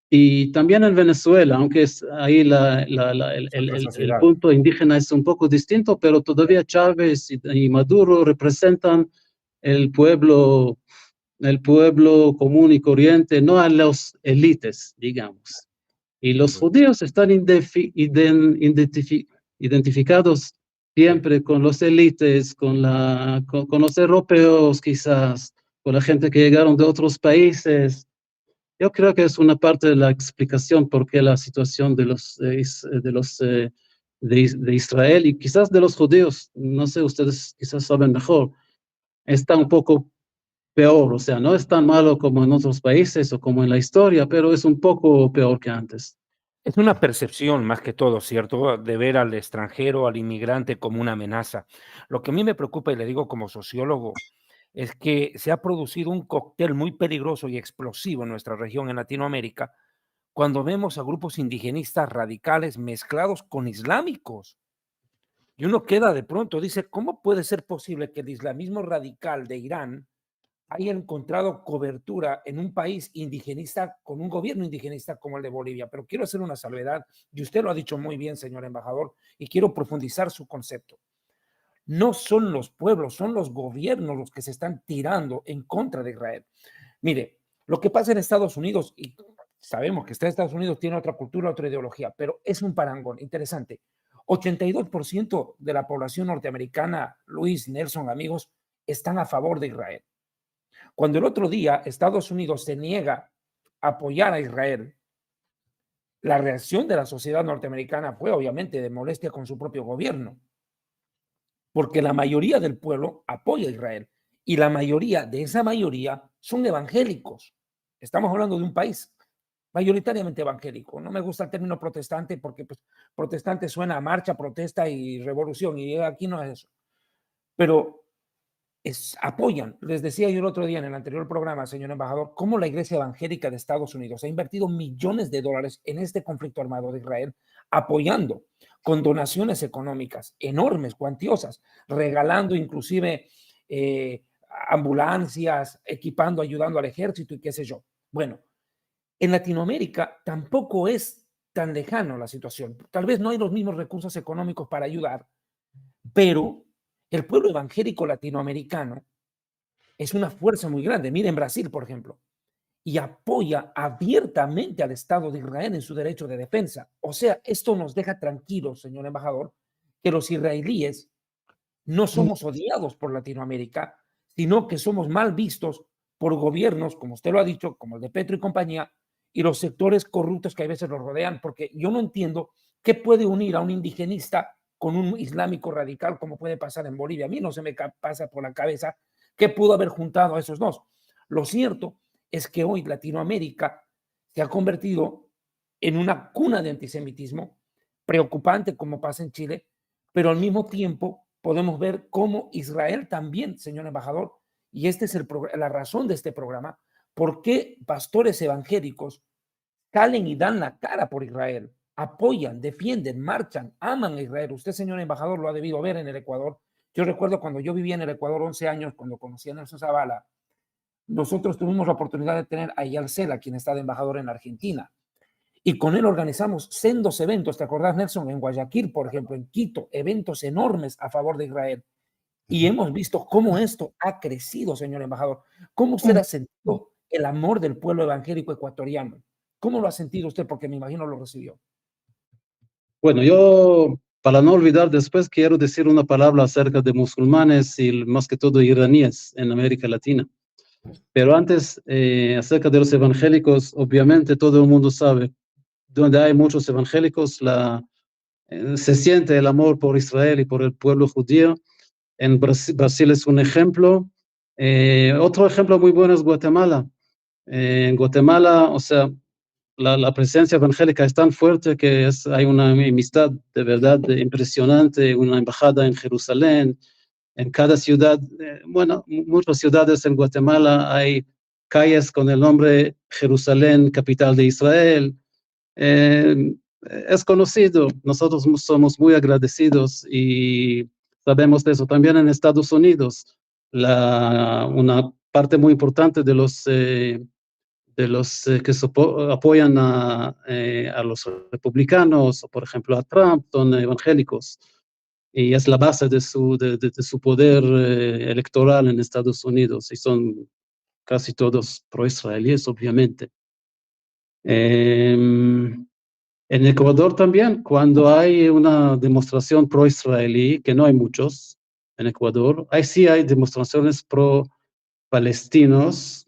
y también en Venezuela, aunque ahí el punto indígena es un poco distinto, pero todavía Chávez y Maduro representan el pueblo común y corriente, no a los élites, digamos. Y los judíos están identificados siempre con los élites, con los europeos quizás, con la gente que llegaron de otros países. Yo creo que es una parte de la explicación por qué la situación de Israel y quizás de los judíos, no sé, ustedes quizás saben mejor, está un poco peor, o sea, no es tan malo como en otros países o como en la historia, pero es un poco peor que antes. Es una percepción más que todo, ¿cierto? De ver al extranjero, al inmigrante como una amenaza. Lo que a mí me preocupa, y le digo como sociólogo, es que se ha producido un cóctel muy peligroso y explosivo en nuestra región, en Latinoamérica, cuando vemos a grupos indigenistas radicales mezclados con islámicos. Y uno queda de pronto, dice, ¿cómo puede ser posible que el islamismo radical de Irán haya encontrado cobertura en un país indigenista, con un gobierno indigenista como el de Bolivia? Pero quiero hacer una salvedad, y usted lo ha dicho muy bien, señor embajador, y quiero profundizar su concepto. No son los pueblos, son los gobiernos los que se están tirando en contra de Israel. Mire, lo que pasa en Estados Unidos, y sabemos que Estados Unidos tiene otra cultura, otra ideología, pero es un parangón interesante. 82% de la población norteamericana, Luis, Nelson, amigos, están a favor de Israel. Cuando el otro día Estados Unidos se niega a apoyar a Israel, la reacción de la sociedad norteamericana fue obviamente de molestia con su propio gobierno, porque la mayoría del pueblo apoya a Israel y la mayoría de esa mayoría son evangélicos. Estamos hablando de un país mayoritariamente evangélico. No me gusta el término protestante porque pues, protestante suena a marcha, protesta y revolución, y aquí no es eso. Pero apoyan. Les decía yo el otro día en el anterior programa, señor embajador, cómo la Iglesia Evangélica de Estados Unidos ha invertido millones de dólares en este conflicto armado de Israel, apoyando con donaciones económicas enormes, cuantiosas, regalando inclusive ambulancias, equipando, ayudando al ejército y qué sé yo. Bueno, en Latinoamérica tampoco es tan lejano la situación. Tal vez no hay los mismos recursos económicos para ayudar, pero el pueblo evangélico latinoamericano es una fuerza muy grande. Miren Brasil, por ejemplo, y apoya abiertamente al Estado de Israel en su derecho de defensa. O sea, esto nos deja tranquilos, señor embajador, que los israelíes no somos odiados por Latinoamérica, sino que somos mal vistos por gobiernos, como usted lo ha dicho, como el de Petro y compañía, y los sectores corruptos que a veces los rodean, porque yo no entiendo qué puede unir a un indigenista con un islámico radical, como puede pasar en Bolivia. A mí no se me pasa por la cabeza qué pudo haber juntado a esos dos. Lo cierto es que hoy Latinoamérica se ha convertido en una cuna de antisemitismo, preocupante como pasa en Chile, pero al mismo tiempo podemos ver cómo Israel también, señor embajador, y esta es la razón de este programa, por qué pastores evangélicos salen y dan la cara por Israel, apoyan, defienden, marchan, aman a Israel. Usted, señor embajador, lo ha debido ver en el Ecuador. Yo recuerdo cuando yo vivía en el Ecuador 11 años, cuando conocí a Nelson Zavala, nosotros tuvimos la oportunidad de tener a Eyal Sela, quien está de embajador en Argentina. Y con él organizamos sendos eventos, ¿te acordás, Nelson? En Guayaquil, por ejemplo, en Quito, eventos enormes a favor de Israel. Y hemos visto cómo esto ha crecido, señor embajador. ¿Cómo usted ha sentido el amor del pueblo evangélico ecuatoriano? ¿Cómo lo ha sentido usted? Porque me imagino lo recibió. Bueno, yo, para no olvidar después, quiero decir una palabra acerca de musulmanes y más que todo iraníes en América Latina. Pero antes, acerca de los evangélicos, obviamente todo el mundo sabe, donde hay muchos evangélicos, se siente el amor por Israel y por el pueblo judío. En Brasil es un ejemplo. Otro ejemplo muy bueno es Guatemala. En Guatemala, o sea, la presencia evangélica es tan fuerte que hay una amistad de verdad impresionante, una embajada en Jerusalén, en cada ciudad, bueno, muchas ciudades en Guatemala hay calles con el nombre Jerusalén, capital de Israel. Es conocido, nosotros somos muy agradecidos y sabemos de eso. También en Estados Unidos, una parte muy importante de los que apoyan a los republicanos, o por ejemplo a Trump, son evangélicos. Y es la base de su poder electoral en Estados Unidos, y son casi todos pro-israelíes, obviamente. En Ecuador también, cuando hay una demostración pro-israelí, que no hay muchos en Ecuador, sí hay demostraciones pro-palestinos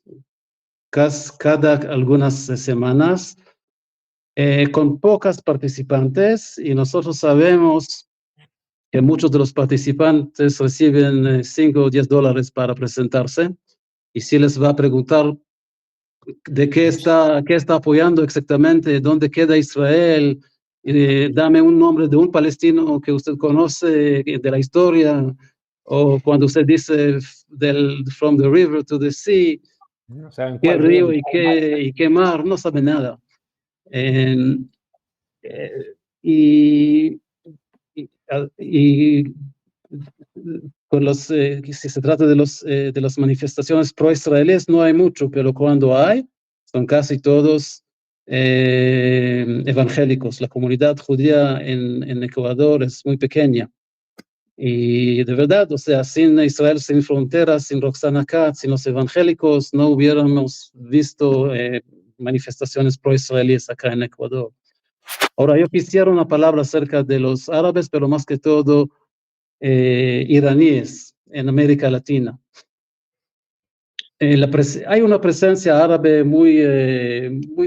cada algunas semanas, con pocas participantes, y nosotros sabemos que muchos de los participantes reciben $5 o $10 para presentarse, y si les va a preguntar de qué está apoyando exactamente, dónde queda Israel, dame un nombre de un palestino que usted conoce de la historia, o cuando usted dice from the river to the sea, No saben qué cuál río río y qué mar, no sabe nada. Y con si se trata de las manifestaciones pro-israelíes, no hay mucho, pero cuando hay, son casi todos evangélicos. La comunidad judía en Ecuador es muy pequeña. Y de verdad, o sea, sin Israel sin fronteras, sin Roxana Katz, sin los evangélicos, no hubiéramos visto manifestaciones pro-israelíes acá en Ecuador. Ahora, yo quisiera una palabra acerca de los árabes, pero más que todo iraníes en América Latina. Hay una presencia árabe muy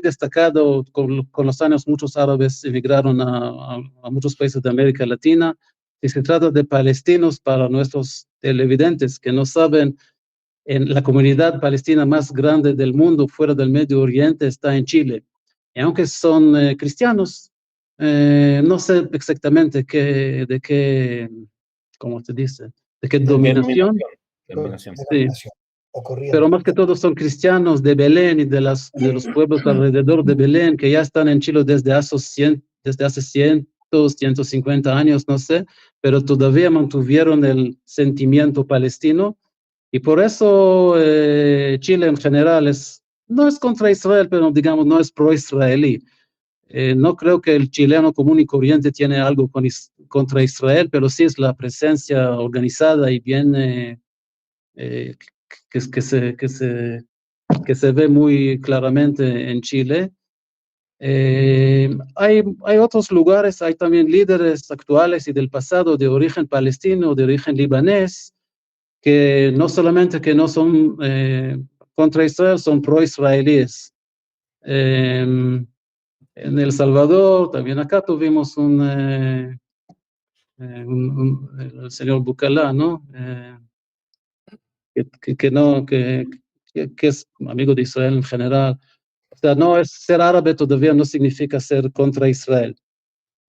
destacada. Con los años muchos árabes emigraron a muchos países de América Latina. Si se trata de palestinos, para nuestros televidentes que no saben, en la comunidad palestina más grande del mundo fuera del Medio Oriente está en Chile. Y aunque son cristianos, no sé exactamente de qué, ¿cómo se dice? De qué dominación. Denominación. denominación o corriente. Pero más que todo son cristianos de Belén y de los pueblos alrededor de Belén, que ya están en Chile desde hace 150 años, no sé, pero todavía mantuvieron el sentimiento palestino, y por eso Chile en general no es contra Israel, pero digamos no es pro-israelí. No creo que el chileno común y corriente tiene algo contra Israel, pero sí es la presencia organizada y bien que se ve muy claramente en Chile. Hay otros lugares, hay también líderes actuales y del pasado de origen palestino, de origen libanés, que no solamente que no son contra Israel, son pro-israelíes. En El Salvador, también acá tuvimos el señor Bucalá, ¿no? Que es amigo de Israel en general. O sea, ser árabe todavía no significa ser contra Israel.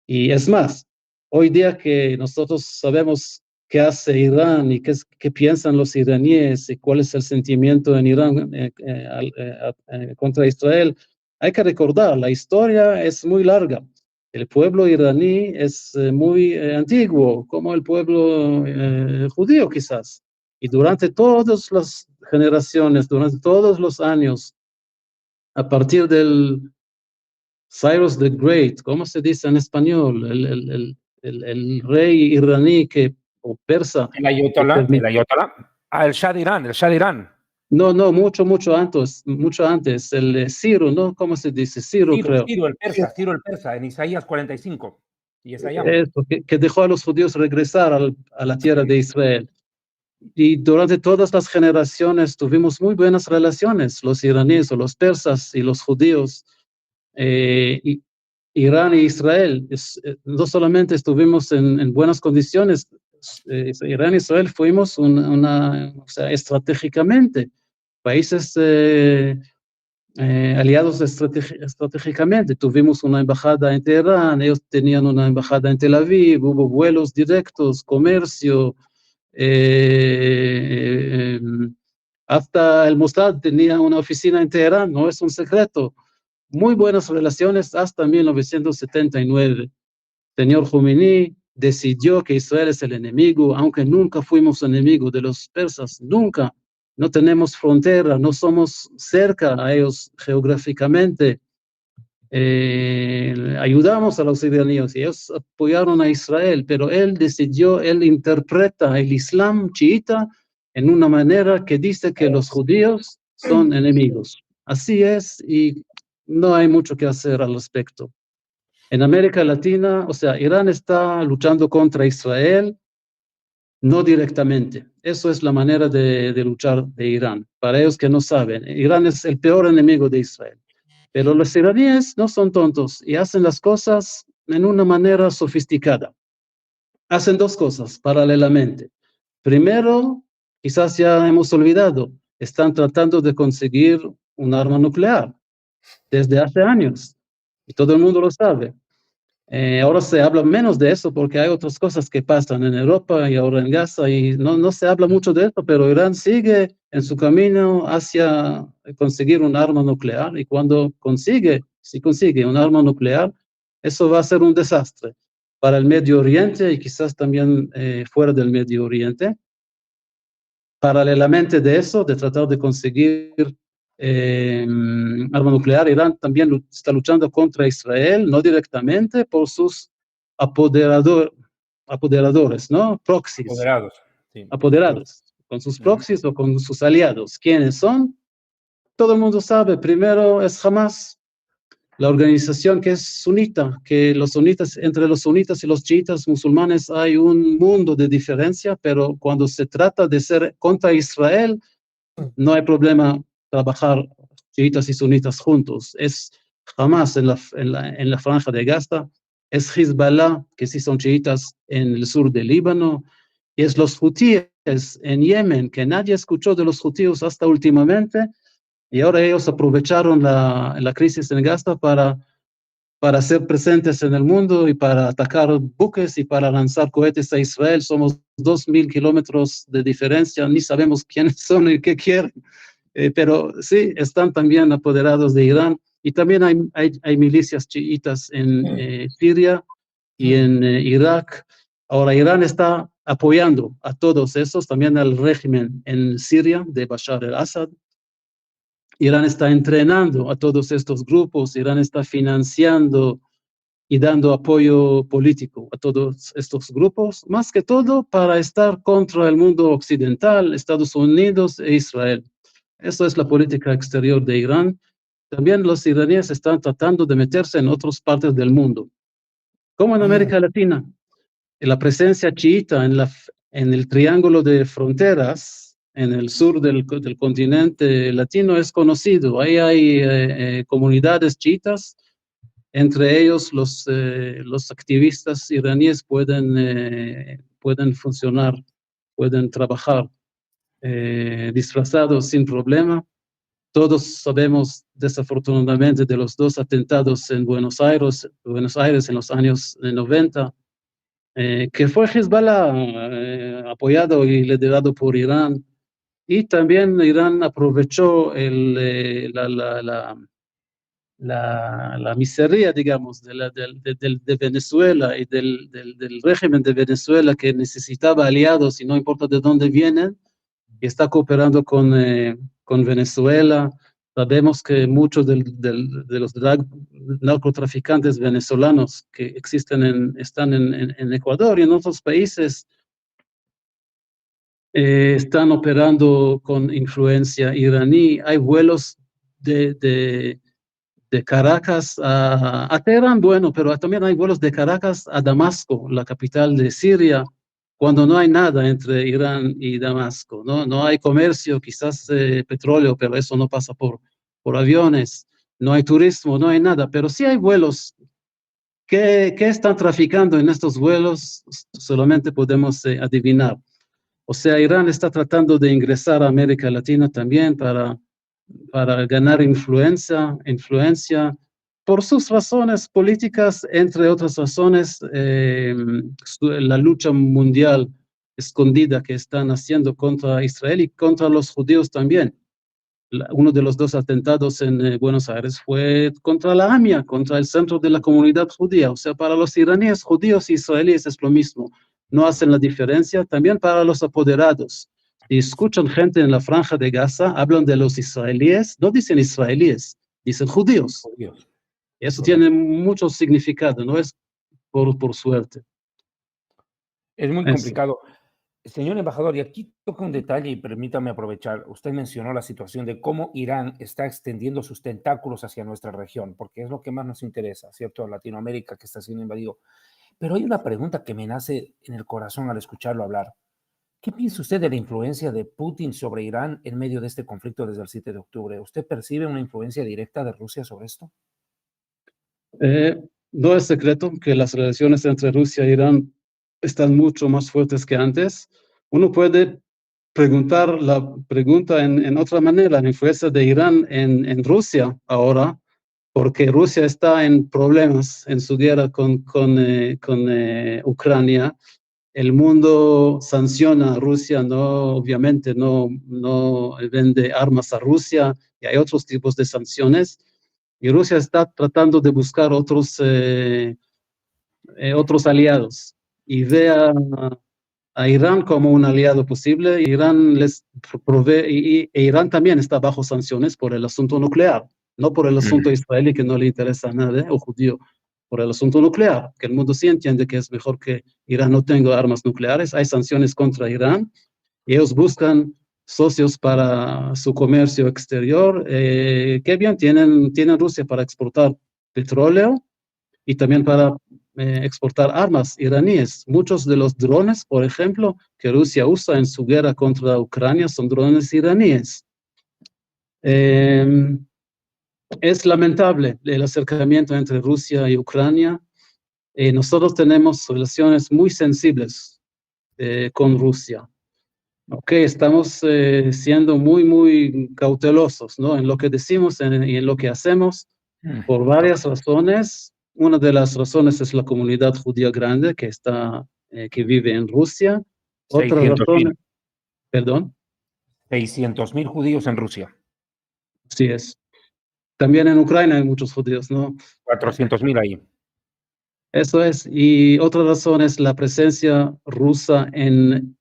Y es más, hoy día que nosotros sabemos qué hace Irán y qué piensan los iraníes y cuál es el sentimiento en Irán contra Israel, hay que recordar, la historia es muy larga. El pueblo iraní es muy antiguo, como el pueblo judío quizás. Y durante todas las generaciones, durante todos los años, a partir del Cyrus the Great, ¿cómo se dice en español? El rey iraní o persa. El Ayatollah. El Shah de Irán, el Shah de Irán. No, mucho antes, el Ciro, ¿no? ¿Cómo se dice? Ciro, creo. Ciro el persa, en Isaías 45. Y Isaías. Eso, que dejó a los judíos regresar a la tierra de Israel. Y durante todas las generaciones tuvimos muy buenas relaciones, los iraníes o los persas y los judíos, Irán e Israel. No solamente estuvimos en buenas condiciones, Irán e Israel fuimos o sea, estratégicamente, países aliados estratégicamente. Tuvimos una embajada en Teherán, ellos tenían una embajada en Tel Aviv, hubo vuelos directos, comercio. Hasta el Mossad tenía una oficina en Teherán, no es un secreto. Muy buenas relaciones hasta 1979. Señor Khomeini decidió que Israel es el enemigo, aunque nunca fuimos enemigos de los persas, nunca. No tenemos frontera, no somos cerca a ellos geográficamente. Ayudamos a los iraníes y ellos apoyaron a Israel, pero él interpreta el Islam chiita en una manera que dice que los judíos son enemigos. Así es, y no hay mucho que hacer al respecto. En América Latina, o sea, Irán está luchando contra Israel, no directamente. Eso es la manera de luchar de Irán. Para ellos que no saben, Irán es el peor enemigo de Israel. Pero los iraníes no son tontos y hacen las cosas en una manera sofisticada. Hacen dos cosas paralelamente. Primero, quizás ya hemos olvidado, están tratando de conseguir un arma nuclear desde hace años y todo el mundo lo sabe. Ahora se habla menos de eso porque hay otras cosas que pasan en Europa y ahora en Gaza y no se habla mucho de esto, pero Irán sigue en su camino hacia conseguir un arma nuclear y cuando si consigue un arma nuclear, eso va a ser un desastre para el Medio Oriente y quizás también fuera del Medio Oriente. Paralelamente de eso, de tratar de conseguir arma nuclear, Irán también está luchando contra Israel, no directamente, por sus apoderadores, ¿no? Proxies. Apoderados, con sus proxies o con sus aliados. ¿Quiénes son? Todo el mundo sabe. Primero es Hamas, la organización que es sunita, que entre los sunitas y los chiitas musulmanes hay un mundo de diferencia, pero cuando se trata de ser contra Israel, no hay problema trabajar chiitas y sunitas juntos. Es Hamas en la franja de Gaza, es Hezbollah, que sí son chiitas en el sur del Líbano, y es los hutíes en Yemen, que nadie escuchó de los hutíes hasta últimamente, y ahora ellos aprovecharon la crisis en Gaza para para ser presentes en el mundo y para atacar buques y para lanzar cohetes a Israel. Somos 2.000 kilómetros de diferencia, ni sabemos quiénes son y qué quieren, pero sí, están también apoderados de Irán, y también hay milicias chiitas en Siria y en Irak. Ahora, Irán está apoyando a todos esos, también al régimen en Siria de Bashar al-Assad. Irán está entrenando a todos estos grupos, Irán está financiando y dando apoyo político a todos estos grupos, más que todo para estar contra el mundo occidental, Estados Unidos e Israel. Eso es la política exterior de Irán. También los iraníes están tratando de meterse en otras partes del mundo, como en América Latina. La presencia chiita en el triángulo de fronteras, en el sur del continente latino, es conocido. Ahí hay comunidades chiitas, entre ellos los activistas iraníes pueden funcionar, pueden trabajar disfrazados sin problema. Todos sabemos, desafortunadamente, de los 2 atentados en Buenos Aires en los años 90, que fue Hezbollah apoyado y liderado por Irán, y también Irán aprovechó la miseria, digamos, de Venezuela y del régimen de Venezuela, que necesitaba aliados y no importa de dónde vienen, y está cooperando con Venezuela. Sabemos que muchos de los narcotraficantes venezolanos que existen están en Ecuador y en otros países, están operando con influencia iraní. Hay vuelos de Caracas a Teherán, bueno, pero también hay vuelos de Caracas a Damasco, la capital de Siria, cuando no hay nada entre Irán y Damasco, no hay comercio, quizás petróleo, pero eso no pasa por aviones, no hay turismo, no hay nada, pero sí hay vuelos. ¿Qué están traficando en estos vuelos? Solamente podemos adivinar. O sea, Irán está tratando de ingresar a América Latina también para ganar influencia por sus razones políticas, entre otras razones, la lucha mundial escondida que están haciendo contra Israel y contra los judíos también. Uno de los 2 atentados en Buenos Aires fue contra la AMIA, contra el centro de la comunidad judía. O sea, para los iraníes, judíos y israelíes es lo mismo, no hacen la diferencia. También para los apoderados. Si escuchan gente en la franja de Gaza, hablan de los israelíes, no dicen israelíes, dicen judíos. Eso tiene mucho significado, no es por suerte. Es muy complicado. Señor embajador, y aquí toca un detalle y permítame aprovechar. Usted mencionó la situación de cómo Irán está extendiendo sus tentáculos hacia nuestra región, porque es lo que más nos interesa, ¿cierto? Latinoamérica, que está siendo invadido. Pero hay una pregunta que me nace en el corazón al escucharlo hablar. ¿Qué piensa usted de la influencia de Putin sobre Irán en medio de este conflicto desde el 7 de octubre? ¿Usted percibe una influencia directa de Rusia sobre esto? No es secreto que las relaciones entre Rusia e Irán están mucho más fuertes que antes. Uno puede preguntar la pregunta en otra manera, la influencia de Irán en Rusia ahora, porque Rusia está en problemas en su guerra con Ucrania. El mundo sanciona a Rusia, obviamente no vende armas a Rusia, y hay otros tipos de sanciones, y Rusia está tratando de buscar otros aliados, y ve a Irán como un aliado posible. Irán les provee, e Irán también está bajo sanciones por el asunto nuclear, no por el asunto israelí, que no le interesa a nadie, o judío, por el asunto nuclear, que el mundo sí entiende que es mejor que Irán no tenga armas nucleares. Hay sanciones contra Irán, y ellos buscan socios para su comercio exterior. Qué bien, tienen Rusia para exportar petróleo y también para exportar armas iraníes. Muchos de los drones, por ejemplo, que Rusia usa en su guerra contra Ucrania son drones iraníes. Es lamentable el acercamiento entre Rusia y Ucrania. Nosotros tenemos relaciones muy sensibles con Rusia. Estamos siendo muy cautelosos, ¿no?, en lo que decimos y en lo que hacemos, por varias razones. una de las razones es la comunidad judía grande que vive en Rusia. Otra 600.000. razón, perdón, 600.000 judíos en Rusia. sí es. También en Ucrania hay muchos judíos, ¿no? 400.000 ahí. Eso es. Y otra razón es la presencia rusa en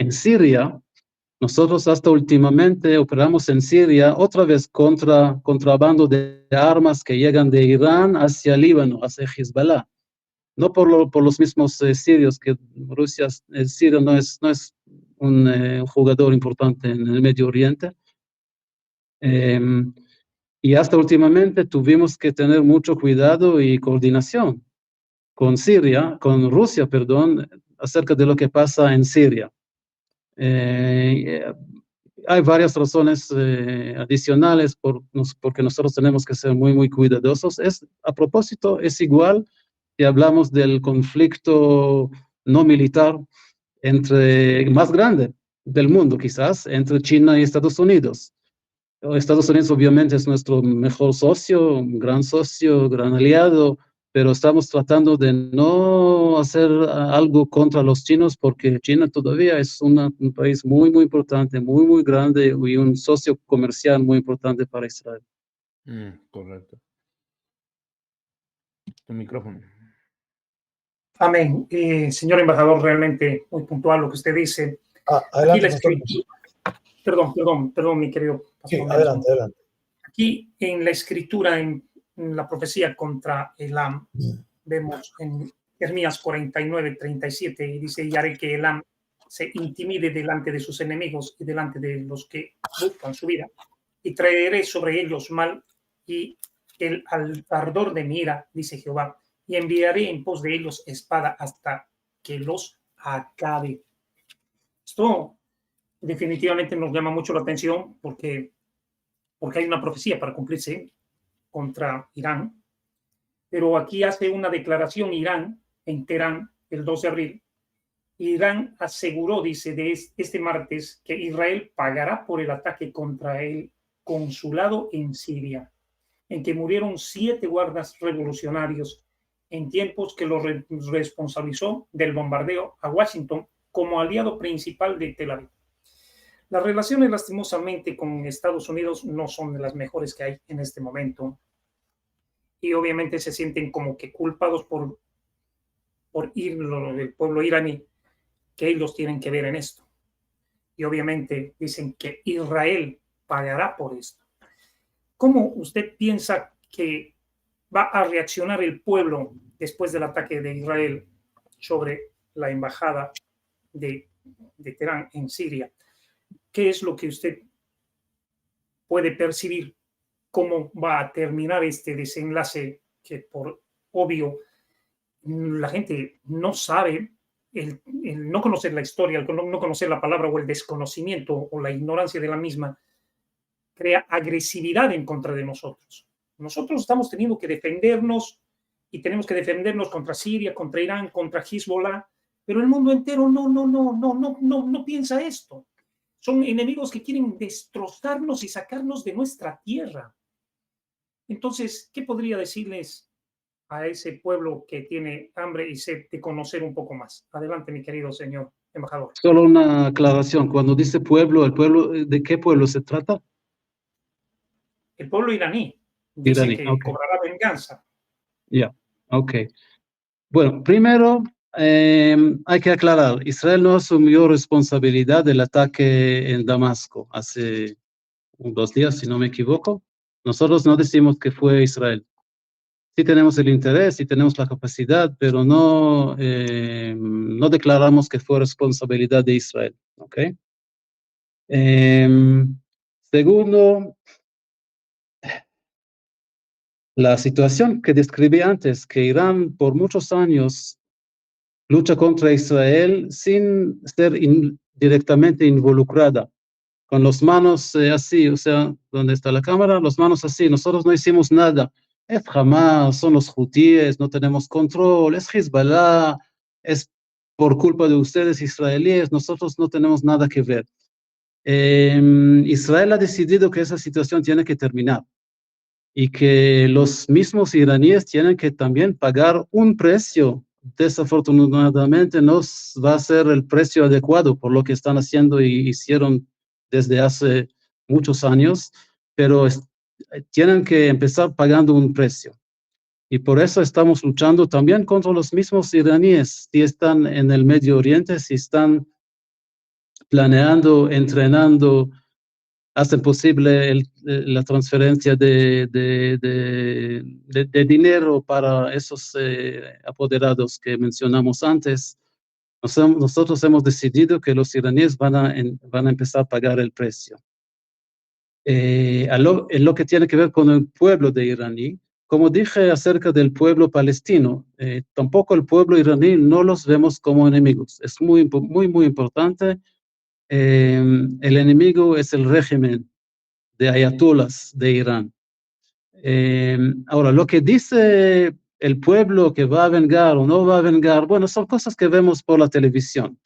Siria. Nosotros hasta últimamente operamos en Siria otra vez contra contrabando de armas que llegan de Irán hacia Líbano, hacia Hezbollah. No por los mismos sirios, que Siria no es un jugador importante en el Medio Oriente. Y hasta últimamente tuvimos que tener mucho cuidado y coordinación con Rusia, perdón, acerca de lo que pasa en Siria. Hay varias razones adicionales porque nosotros tenemos que ser muy, muy cuidadosos. A propósito, es igual si hablamos del conflicto no militar más grande del mundo, quizás, entre China y Estados Unidos. Estados Unidos obviamente es nuestro mejor socio, un gran aliado, pero estamos tratando de no hacer algo contra los chinos porque China todavía es un país muy, muy importante, muy, muy grande y un socio comercial muy importante para Israel. Correcto. Tu micrófono. Amén. Señor embajador, realmente muy puntual lo que usted dice. Adelante, perdón, mi querido pastor. Sí, adelante. Aquí en la escritura, en la profecía contra Elam, vemos en Jeremías 49:37, y dice: y haré que Elam se intimide delante de sus enemigos y delante de los que buscan su vida, y traeré sobre ellos mal y el ardor de mi ira, dice Jehová, y enviaré en pos de ellos espada hasta que los acabe. Esto definitivamente nos llama mucho la atención porque hay una profecía para cumplirse contra Irán, pero aquí hace una declaración Irán en Teherán el 2 de abril. Irán aseguró, dice, de este martes, que Israel pagará por el ataque contra el consulado en Siria, en que murieron 7 guardas revolucionarios en tiempos que lo responsabilizó del bombardeo a Washington como aliado principal de Tel Aviv. Las relaciones, lastimosamente, con Estados Unidos no son de las mejores que hay en este momento. Y obviamente se sienten como que culpados por ir el pueblo iraní, que ellos tienen que ver en esto. Y obviamente dicen que Israel pagará por esto. ¿Cómo usted piensa que va a reaccionar el pueblo después del ataque de Israel sobre la embajada de Teherán en Siria? ¿Qué es lo que usted puede percibir? ¿Cómo va a terminar este desenlace que, por obvio, la gente no sabe, el no conocer la historia, el no conocer la palabra, o el desconocimiento o la ignorancia de la misma, crea agresividad en contra de nosotros? Nosotros estamos teniendo que defendernos y tenemos que defendernos contra Siria, contra Irán, contra Hezbollah, pero el mundo entero no piensa esto. Son enemigos que quieren destrozarnos y sacarnos de nuestra tierra. Entonces, ¿qué podría decirles a ese pueblo que tiene hambre y sed de conocer un poco más? Adelante, mi querido señor embajador. Solo una aclaración. Cuando dice pueblo, ¿de qué pueblo se trata? El pueblo iraní. Dice que okay, cobrará venganza. Ya, ok. Bueno, primero hay que aclarar, Israel no asumió responsabilidad del ataque en Damasco hace 2 días, si no me equivoco. Nosotros no decimos que fue Israel. Sí tenemos el interés, sí tenemos la capacidad, pero no declaramos que fue responsabilidad de Israel, ¿ok? Segundo, la situación que describí antes, que Irán por muchos años lucha contra Israel sin ser directamente involucrada, con las manos así, o sea, ¿dónde está la cámara? Las manos así, nosotros no hicimos nada. Es Hamas, son los hutíes, no tenemos control, es Hezbollah, es por culpa de ustedes israelíes, nosotros no tenemos nada que ver. Israel ha decidido que esa situación tiene que terminar. y que los mismos iraníes tienen que también pagar un precio. Desafortunadamente no va a ser el precio adecuado por lo que están haciendo y hicieron desde hace muchos años, pero tienen que empezar pagando un precio. Y por eso estamos luchando también contra los mismos iraníes, si están en el Medio Oriente, si están planeando, entrenando, hacen posible la transferencia de dinero para esos apoderados que mencionamos antes. Nosotros hemos decidido que los iraníes van a empezar a pagar el precio. En lo que tiene que ver con el pueblo de iraní, como dije acerca del pueblo palestino, tampoco el pueblo iraní no los vemos como enemigos. Es muy, muy, muy importante. El enemigo es el régimen de ayatolás de Irán. Ahora, lo que dice el pueblo que va a vengar o no va a vengar, bueno, son cosas que vemos por la televisión.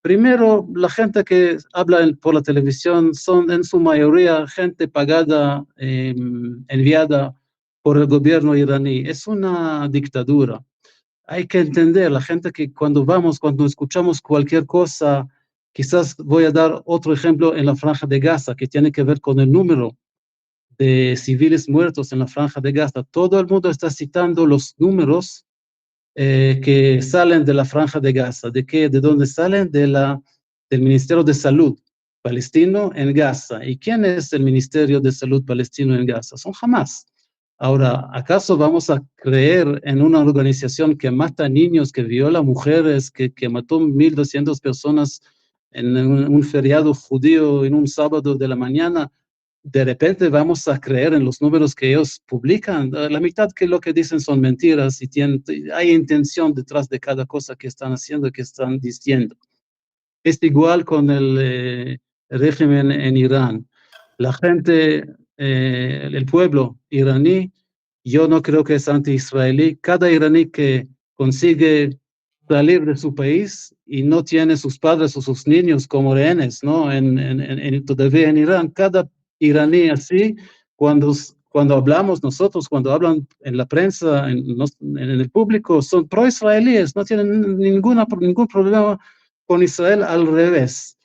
Primero, la gente que habla por la televisión son en su mayoría gente pagada, enviada por el gobierno iraní. Es una dictadura. Hay que entender, la gente que cuando escuchamos cualquier cosa, quizás voy a dar otro ejemplo en la Franja de Gaza, que tiene que ver con el número de civiles muertos en la Franja de Gaza. Todo el mundo está citando los números que salen de la Franja de Gaza. ¿De dónde salen? Del Ministerio de Salud palestino en Gaza. ¿Y quién es el Ministerio de Salud palestino en Gaza? Son Hamas. Ahora, ¿acaso vamos a creer en una organización que mata niños, que viola mujeres, que mató 1.200 personas en un feriado judío en un sábado de la mañana? De repente vamos a creer en los números que ellos publican. La mitad que lo que dicen son mentiras y hay intención detrás de cada cosa que están haciendo, que están diciendo. Es igual con el régimen en Irán. La gente, el pueblo iraní, yo no creo que es anti-israelí. Cada iraní que consigue salir de su país y no tiene sus padres o sus niños como rehenes, ¿no? Todavía en Irán, cada iraní así, cuando hablamos nosotros, cuando hablan en la prensa, en el público, son pro-israelíes, no tienen ningún problema con Israel, al revés.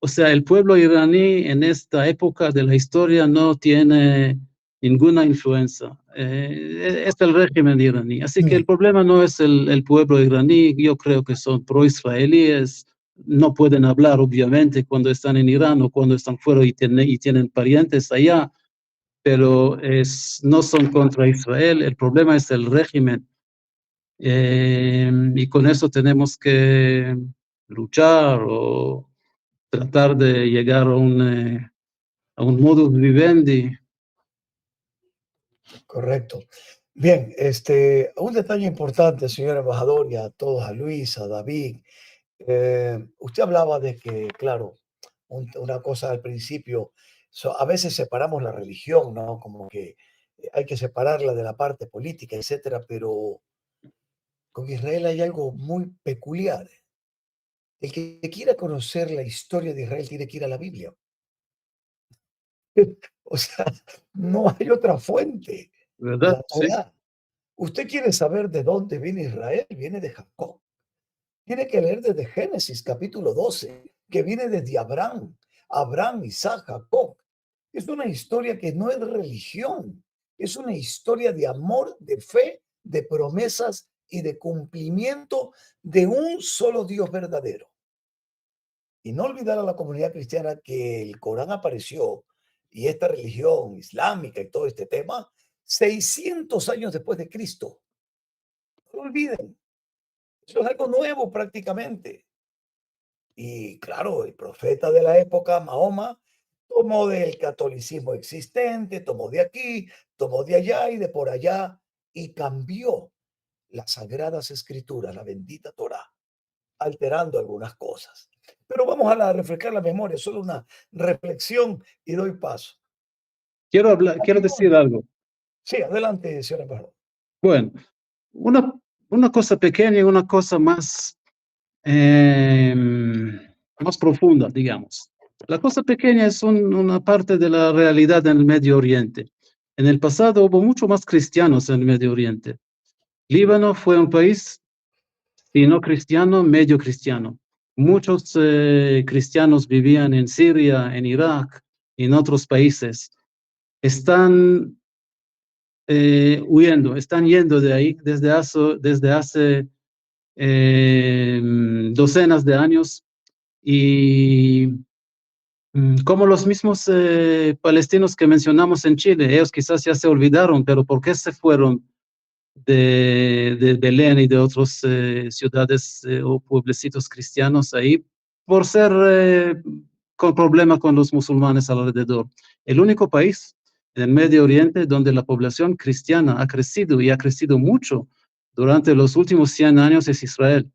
O sea, el pueblo iraní en esta época de la historia no tiene ninguna influencia. Es el régimen iraní. Así que el problema no es el pueblo iraní. Yo creo que son pro-israelíes. No pueden hablar, obviamente, cuando están en Irán o cuando están fuera y tienen parientes allá, pero no son contra Israel. El problema es el régimen. Y con eso tenemos que luchar o tratar de llegar a un modus vivendi. Correcto. Bien, un detalle importante, señor embajador, y a todos, a Luis, a David. Usted hablaba de que, claro, una cosa al principio, a veces separamos la religión, ¿no? Como que hay que separarla de la parte política, etcétera, pero con Israel hay algo muy peculiar. El que quiera conocer la historia de Israel tiene que ir a la Biblia. O sea, no hay otra fuente. ¿Verdad? La Sí. Torá. Usted quiere saber de dónde viene Israel, viene de Jacob. Tiene que leer desde Génesis capítulo 12, que viene desde Abraham, Isaac, Jacob. Es una historia que no es religión, es una historia de amor, de fe, de promesas y de cumplimiento de un solo Dios verdadero. Y no olvidar a la comunidad cristiana que el Corán apareció y esta religión islámica y todo este tema 600 años después de Cristo. No lo olviden. Eso es algo nuevo prácticamente. Y claro, el profeta de la época, Mahoma, tomó del catolicismo existente, tomó de aquí, tomó de allá y de por allá y cambió las sagradas escrituras, la bendita Torá, alterando algunas cosas. Pero vamos a refrescar la memoria, solo una reflexión y doy paso. Quiero decir algo. Sí, adelante, señor embajador. Bueno, una cosa pequeña y una cosa más profunda, digamos. La cosa pequeña es una parte de la realidad en el Medio Oriente. En el pasado hubo mucho más cristianos en el Medio Oriente. Líbano fue un país, si no cristiano, medio cristiano. Muchos cristianos vivían en Siria, en Irak, en otros países. Están huyendo, están yendo de ahí desde hace docenas de años y como los mismos palestinos que mencionamos en Chile, ellos quizás ya se olvidaron, pero ¿por qué se fueron de Belén y de otras ciudades o pueblecitos cristianos ahí? Por ser con problemas con los musulmanes alrededor. El único país en el Medio Oriente donde la población cristiana ha crecido y ha crecido mucho durante los últimos 100 años es Israel.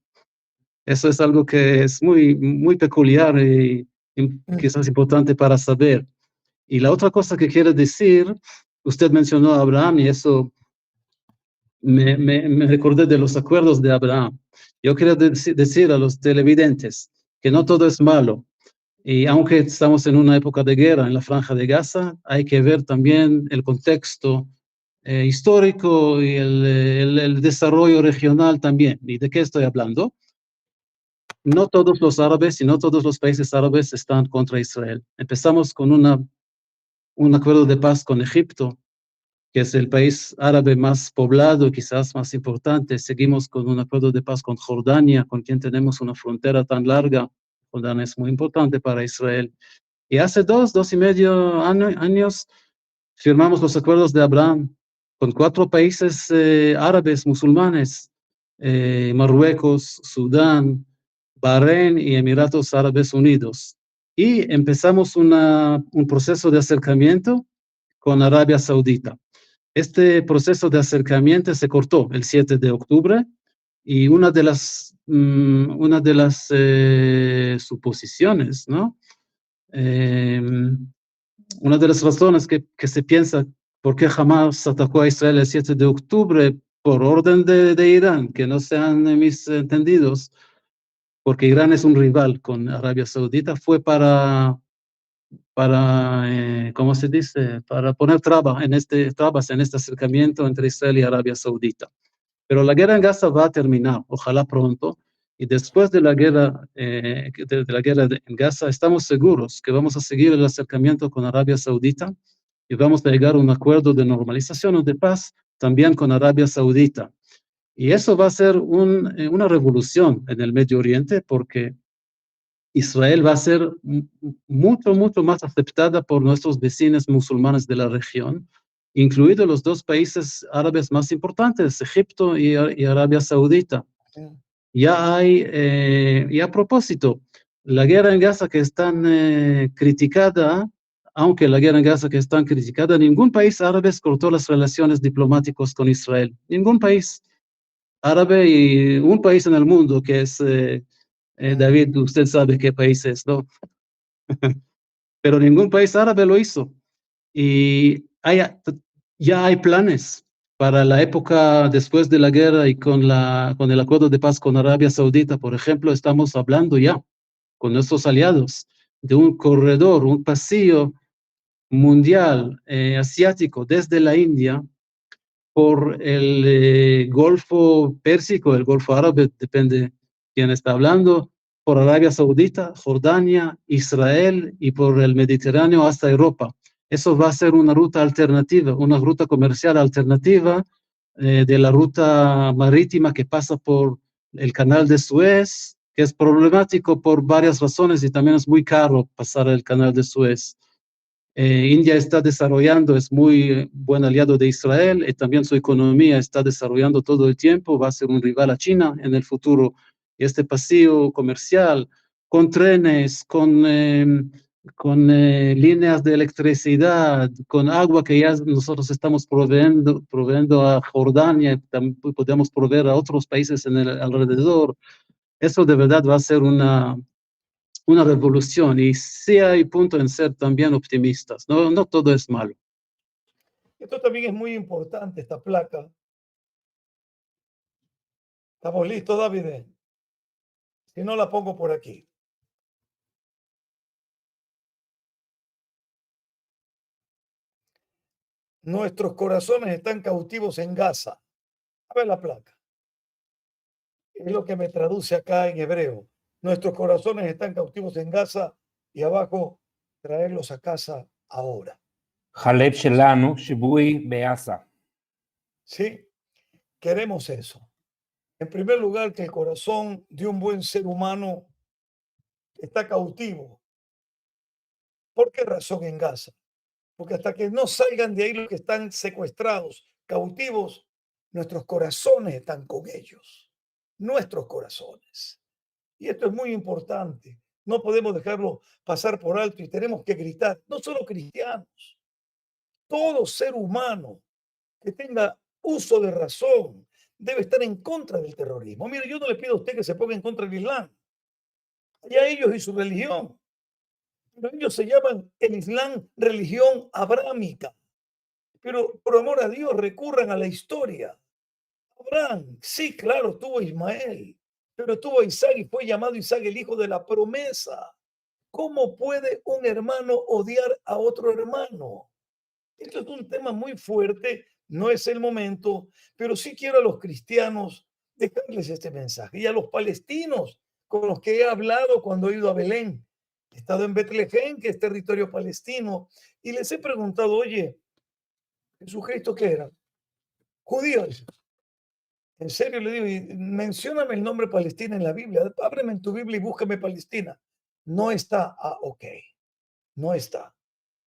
Eso es algo que es muy peculiar y quizás importante para saber. Y la otra cosa que quiero decir, usted mencionó a Abraham y eso me recordé de los acuerdos de Abraham. Yo quiero decir a los televidentes que no todo es malo. Y aunque estamos en una época de guerra en la Franja de Gaza, hay que ver también el contexto histórico y el desarrollo regional también. ¿Y de qué estoy hablando? No todos los árabes y no todos los países árabes están contra Israel. Empezamos con un acuerdo de paz con Egipto, que es el país árabe más poblado, quizás más importante. Seguimos con un acuerdo de paz con Jordania, con quien tenemos una frontera tan larga. Jordania es muy importante para Israel. Y hace dos y medio años firmamos los acuerdos de Abraham con 4 países árabes musulmanes, Marruecos, Sudán, Bahrein y Emiratos Árabes Unidos. Y empezamos un proceso de acercamiento con Arabia Saudita. Este proceso de acercamiento se cortó el 7 de octubre y una de las suposiciones, ¿no? Una de las razones que se piensa por qué Hamas atacó a Israel el 7 de octubre por orden de Irán, que no sean mis entendidos, porque Irán es un rival con Arabia Saudita, fue para ¿cómo se dice? Para poner trabas en este acercamiento entre Israel y Arabia Saudita. Pero la guerra en Gaza va a terminar, ojalá pronto, y después de la guerra, en Gaza, estamos seguros que vamos a seguir el acercamiento con Arabia Saudita y vamos a llegar a un acuerdo de normalización o de paz también con Arabia Saudita. Y eso va a ser una revolución en el Medio Oriente porque Israel va a ser mucho más aceptada por nuestros vecinos musulmanes de la región, incluidos los 2 países árabes más importantes, Egipto y Arabia Saudita. Y a propósito, la guerra en Gaza que es tan criticada, aunque la guerra en Gaza que es tan criticada, ningún país árabe cortó las relaciones diplomáticas con Israel. Ningún país árabe y un país en el mundo que es David, usted sabe qué país es, ¿no? Pero ningún país árabe lo hizo. Y ya hay planes para la época después de la guerra y con el acuerdo de paz con Arabia Saudita, por ejemplo, estamos hablando ya con nuestros aliados de un corredor, un pasillo mundial asiático desde la India por el Golfo Pérsico, el Golfo Árabe, depende quién está hablando, por Arabia Saudita, Jordania, Israel y por el Mediterráneo hasta Europa. Eso va a ser una ruta alternativa, una ruta comercial alternativa de la ruta marítima que pasa por el canal de Suez, que es problemático por varias razones y también es muy caro pasar el canal de Suez. India está desarrollando, es muy buen aliado de Israel y también su economía está desarrollando todo el tiempo, va a ser un rival a China en el futuro. Y este pasillo comercial con trenes, con líneas de electricidad, con agua que ya nosotros estamos proveyendo a Jordania, también podemos proveer a otros países en el alrededor. Eso de verdad va a ser una revolución y sí hay punto en ser también optimistas, no todo es malo. Esto también es muy importante, esta placa. ¿Estamos listos, David? Si no, la pongo por aquí. nuestros corazones están cautivos en Gaza. A ver la placa. Es lo que me traduce acá en hebreo. Nuestros corazones están cautivos en Gaza y abajo, traerlos a casa ahora. Haleb Shelanu, Shibui Beasa. ¿Sí? Queremos eso. En primer lugar, que el corazón de un buen ser humano está cautivo. ¿Por qué razón en Gaza? Porque hasta que no salgan de ahí los que están secuestrados, cautivos, nuestros corazones están con ellos. Nuestros corazones. Y esto es muy importante. No podemos dejarlo pasar por alto y tenemos que gritar, no solo cristianos, todo ser humano que tenga uso de razón debe estar en contra del terrorismo. Mire, yo no le pido a usted que se ponga en contra del Islam. Allá ellos y su religión. Pero ellos se llaman el Islam religión abrámica. Pero por amor a Dios, recurran a la historia. Abraham, sí, claro, tuvo a Ismael, pero tuvo a Isaac y fue llamado Isaac el hijo de la promesa. ¿Cómo puede un hermano odiar a otro hermano? Esto es un tema muy fuerte, no es el momento, pero sí quiero a los cristianos dejarles este mensaje y a los palestinos con los que he hablado cuando he ido a Belén. He estado en Betlehem, que es territorio palestino, y les he preguntado, oye, ¿Jesucristo qué era? Judío. En serio le digo, y mencióname el nombre Palestina en la Biblia. Ábreme en tu Biblia y búscame Palestina. No está. Ah, ok. No está.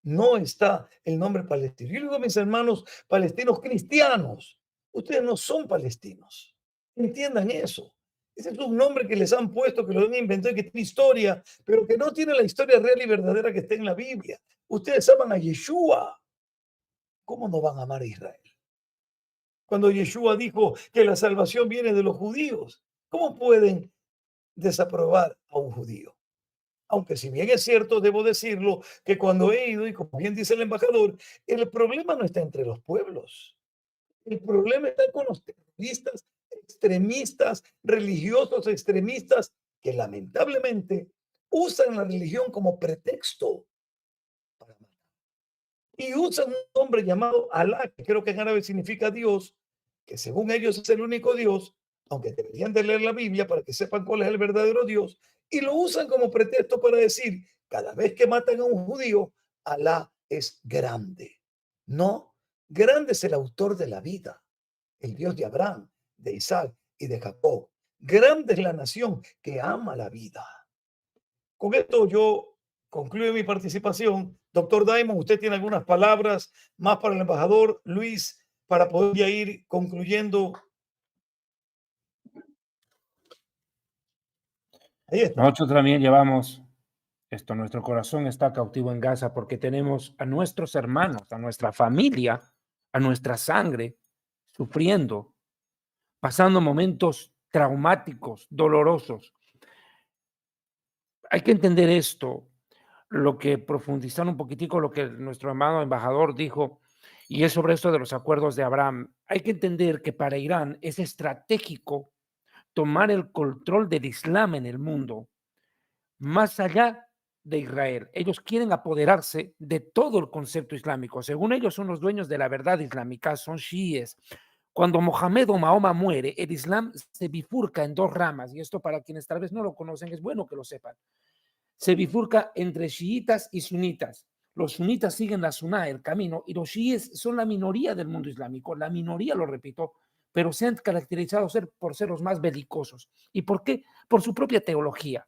No está el nombre palestino. Yo le digo a mis hermanos palestinos cristianos, ustedes no son palestinos. Entiendan eso. Ese es un nombre que les han puesto, que lo han inventado, que tiene historia, pero que no tiene la historia real y verdadera que está en la Biblia. Ustedes aman a Yeshua. ¿Cómo no van a amar a Israel? Cuando Yeshua dijo que la salvación viene de los judíos, ¿cómo pueden desaprobar a un judío? Aunque si bien es cierto, debo decirlo, que cuando he ido, y como bien dice el embajador, el problema no está entre los pueblos. El problema está con los terroristas, extremistas, religiosos extremistas, que lamentablemente usan la religión como pretexto para matar. Y usan un nombre llamado Alá, que creo que en árabe significa Dios, que según ellos es el único Dios, aunque deberían de leer la Biblia para que sepan cuál es el verdadero Dios, y lo usan como pretexto para decir, cada vez que matan a un judío, Alá es grande. No, grande es el autor de la vida, el Dios de Abraham, de Isaac y de Jacob. Grande es la nación que ama la vida. Con esto yo concluyo mi participación. Doctor Diamond, usted tiene algunas palabras más para el embajador Luis para poder ya ir concluyendo. Ahí está. Nosotros también llevamos esto, nuestro corazón está cautivo en Gaza porque tenemos a nuestros hermanos, a nuestra familia, a nuestra sangre sufriendo, pasando momentos traumáticos, dolorosos. Hay que entender esto, lo que profundizar un poquitico lo que nuestro hermano embajador dijo, y es sobre esto de los acuerdos de Abraham. Hay que entender que para Irán es estratégico tomar el control del Islam en el mundo, más allá de Israel. Ellos quieren apoderarse de todo el concepto islámico. Según ellos son los dueños de la verdad islámica, son chiíes. Cuando Mohamed o Mahoma muere, el Islam se bifurca en dos ramas, y esto para quienes tal vez no lo conocen es bueno que lo sepan. Se bifurca entre chiitas y sunitas. Los sunitas siguen la suná, el camino, y los chiíes son la minoría del mundo islámico, la minoría, lo repito, pero se han caracterizado por ser los más belicosos. ¿Y por qué? Por su propia teología.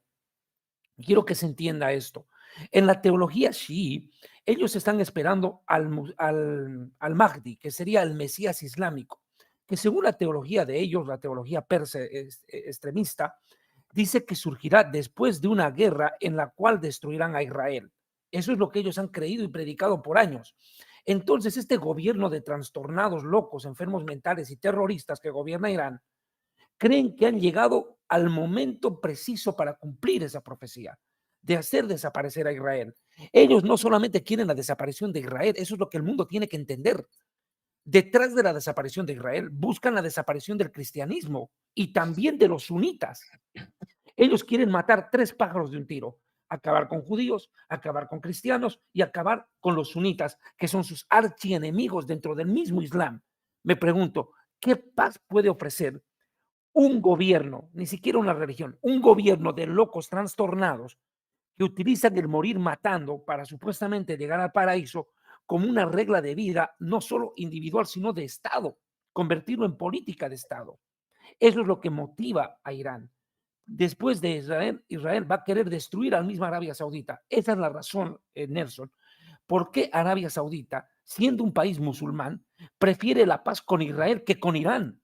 Quiero que se entienda esto. En la teología chií, ellos están esperando al Mahdi, que sería el Mesías islámico, que según la teología de ellos, la teología persa extremista, dice que surgirá después de una guerra en la cual destruirán a Israel. Eso es lo que ellos han creído y predicado por años. Entonces, este gobierno de trastornados, locos, enfermos mentales y terroristas que gobierna Irán, creen que han llegado al momento preciso para cumplir esa profecía, de hacer desaparecer a Israel. Ellos no solamente quieren la desaparición de Israel, eso es lo que el mundo tiene que entender. Detrás de la desaparición de Israel, buscan la desaparición del cristianismo y también de los sunitas. Ellos quieren matar 3 pájaros de un tiro. acabar con judíos, acabar con cristianos y acabar con los sunitas, que son sus archienemigos dentro del mismo Islam. Me pregunto, ¿qué paz puede ofrecer un gobierno, ni siquiera una religión, un gobierno de locos trastornados que utilizan el morir matando para supuestamente llegar al paraíso como una regla de vida, no solo individual, sino de Estado, convertirlo en política de Estado? Eso es lo que motiva a Irán. Después de Israel, Israel va a querer destruir a la misma Arabia Saudita. Esa es la razón, Nelson. ¿Por qué Arabia Saudita, siendo un país musulmán, prefiere la paz con Israel que con Irán?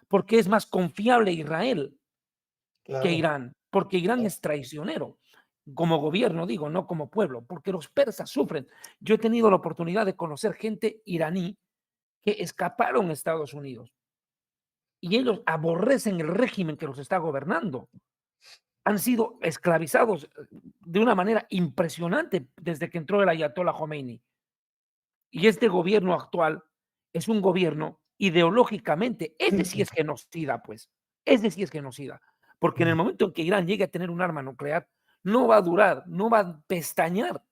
Porque es más confiable Israel que Irán, porque Irán es traicionero, como gobierno digo, no como pueblo, porque los persas sufren. Yo he tenido la oportunidad de conocer gente iraní que escaparon a Estados Unidos y ellos aborrecen el régimen que los está gobernando. Han sido esclavizados de una manera impresionante desde que entró el Ayatollah Khomeini. Y este gobierno actual es un gobierno ideológicamente, ese sí es genocida, pues, ese sí es genocida. Porque en el momento en que Irán llegue a tener un arma nuclear, no va a durar, no va a pestañear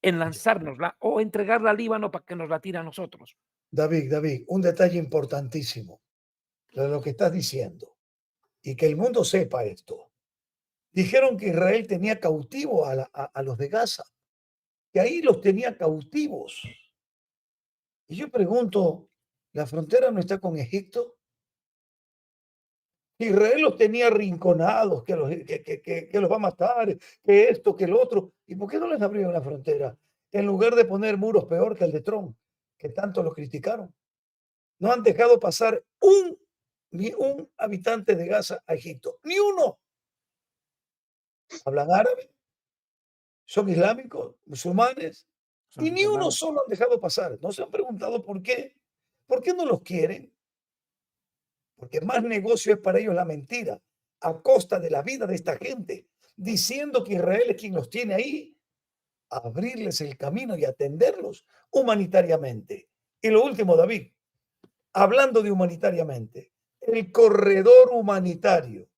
en lanzárnosla o entregarla al Líbano para que nos la tire a nosotros. David, un detalle importantísimo de lo que estás diciendo y que el mundo sepa esto. Dijeron que Israel tenía cautivo a los de Gaza, que ahí los tenía cautivos. Y yo pregunto, ¿la frontera no está con Egipto? Israel los tenía arrinconados, que los va a matar, que esto, que el otro. ¿Y por qué no les abrieron la frontera? En lugar de poner muros peor que el de Trump, que tanto los criticaron. No han dejado pasar ni un habitante de Gaza a Egipto. Ni uno. Hablan árabe, son islámicos, musulmanes, y ni uno solo han dejado pasar. ¿No se han preguntado por qué? ¿Por qué no los quieren? Porque más negocio es para ellos la mentira, a costa de la vida de esta gente, diciendo que Israel es quien los tiene ahí, abrirles el camino y atenderlos humanitariamente. Y lo último, David, hablando de humanitariamente, el corredor humanitario,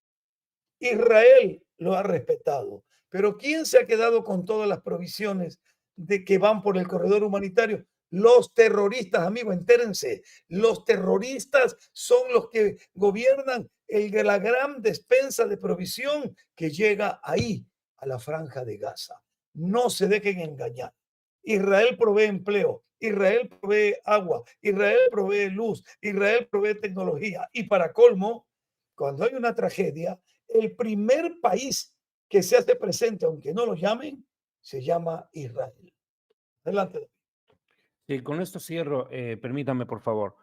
Israel lo ha respetado, pero ¿quién se ha quedado con todas las provisiones de que van por el corredor humanitario? Los terroristas, amigos, entérense, los terroristas son los que gobiernan la gran despensa de provisión que llega ahí, a la franja de Gaza. No se dejen engañar. Israel provee empleo, Israel provee agua, Israel provee luz, Israel provee tecnología. Y para colmo, cuando hay una tragedia, el primer país que se hace presente, aunque no lo llamen, se llama Israel. Adelante. Sí, con esto cierro, permítame por favor.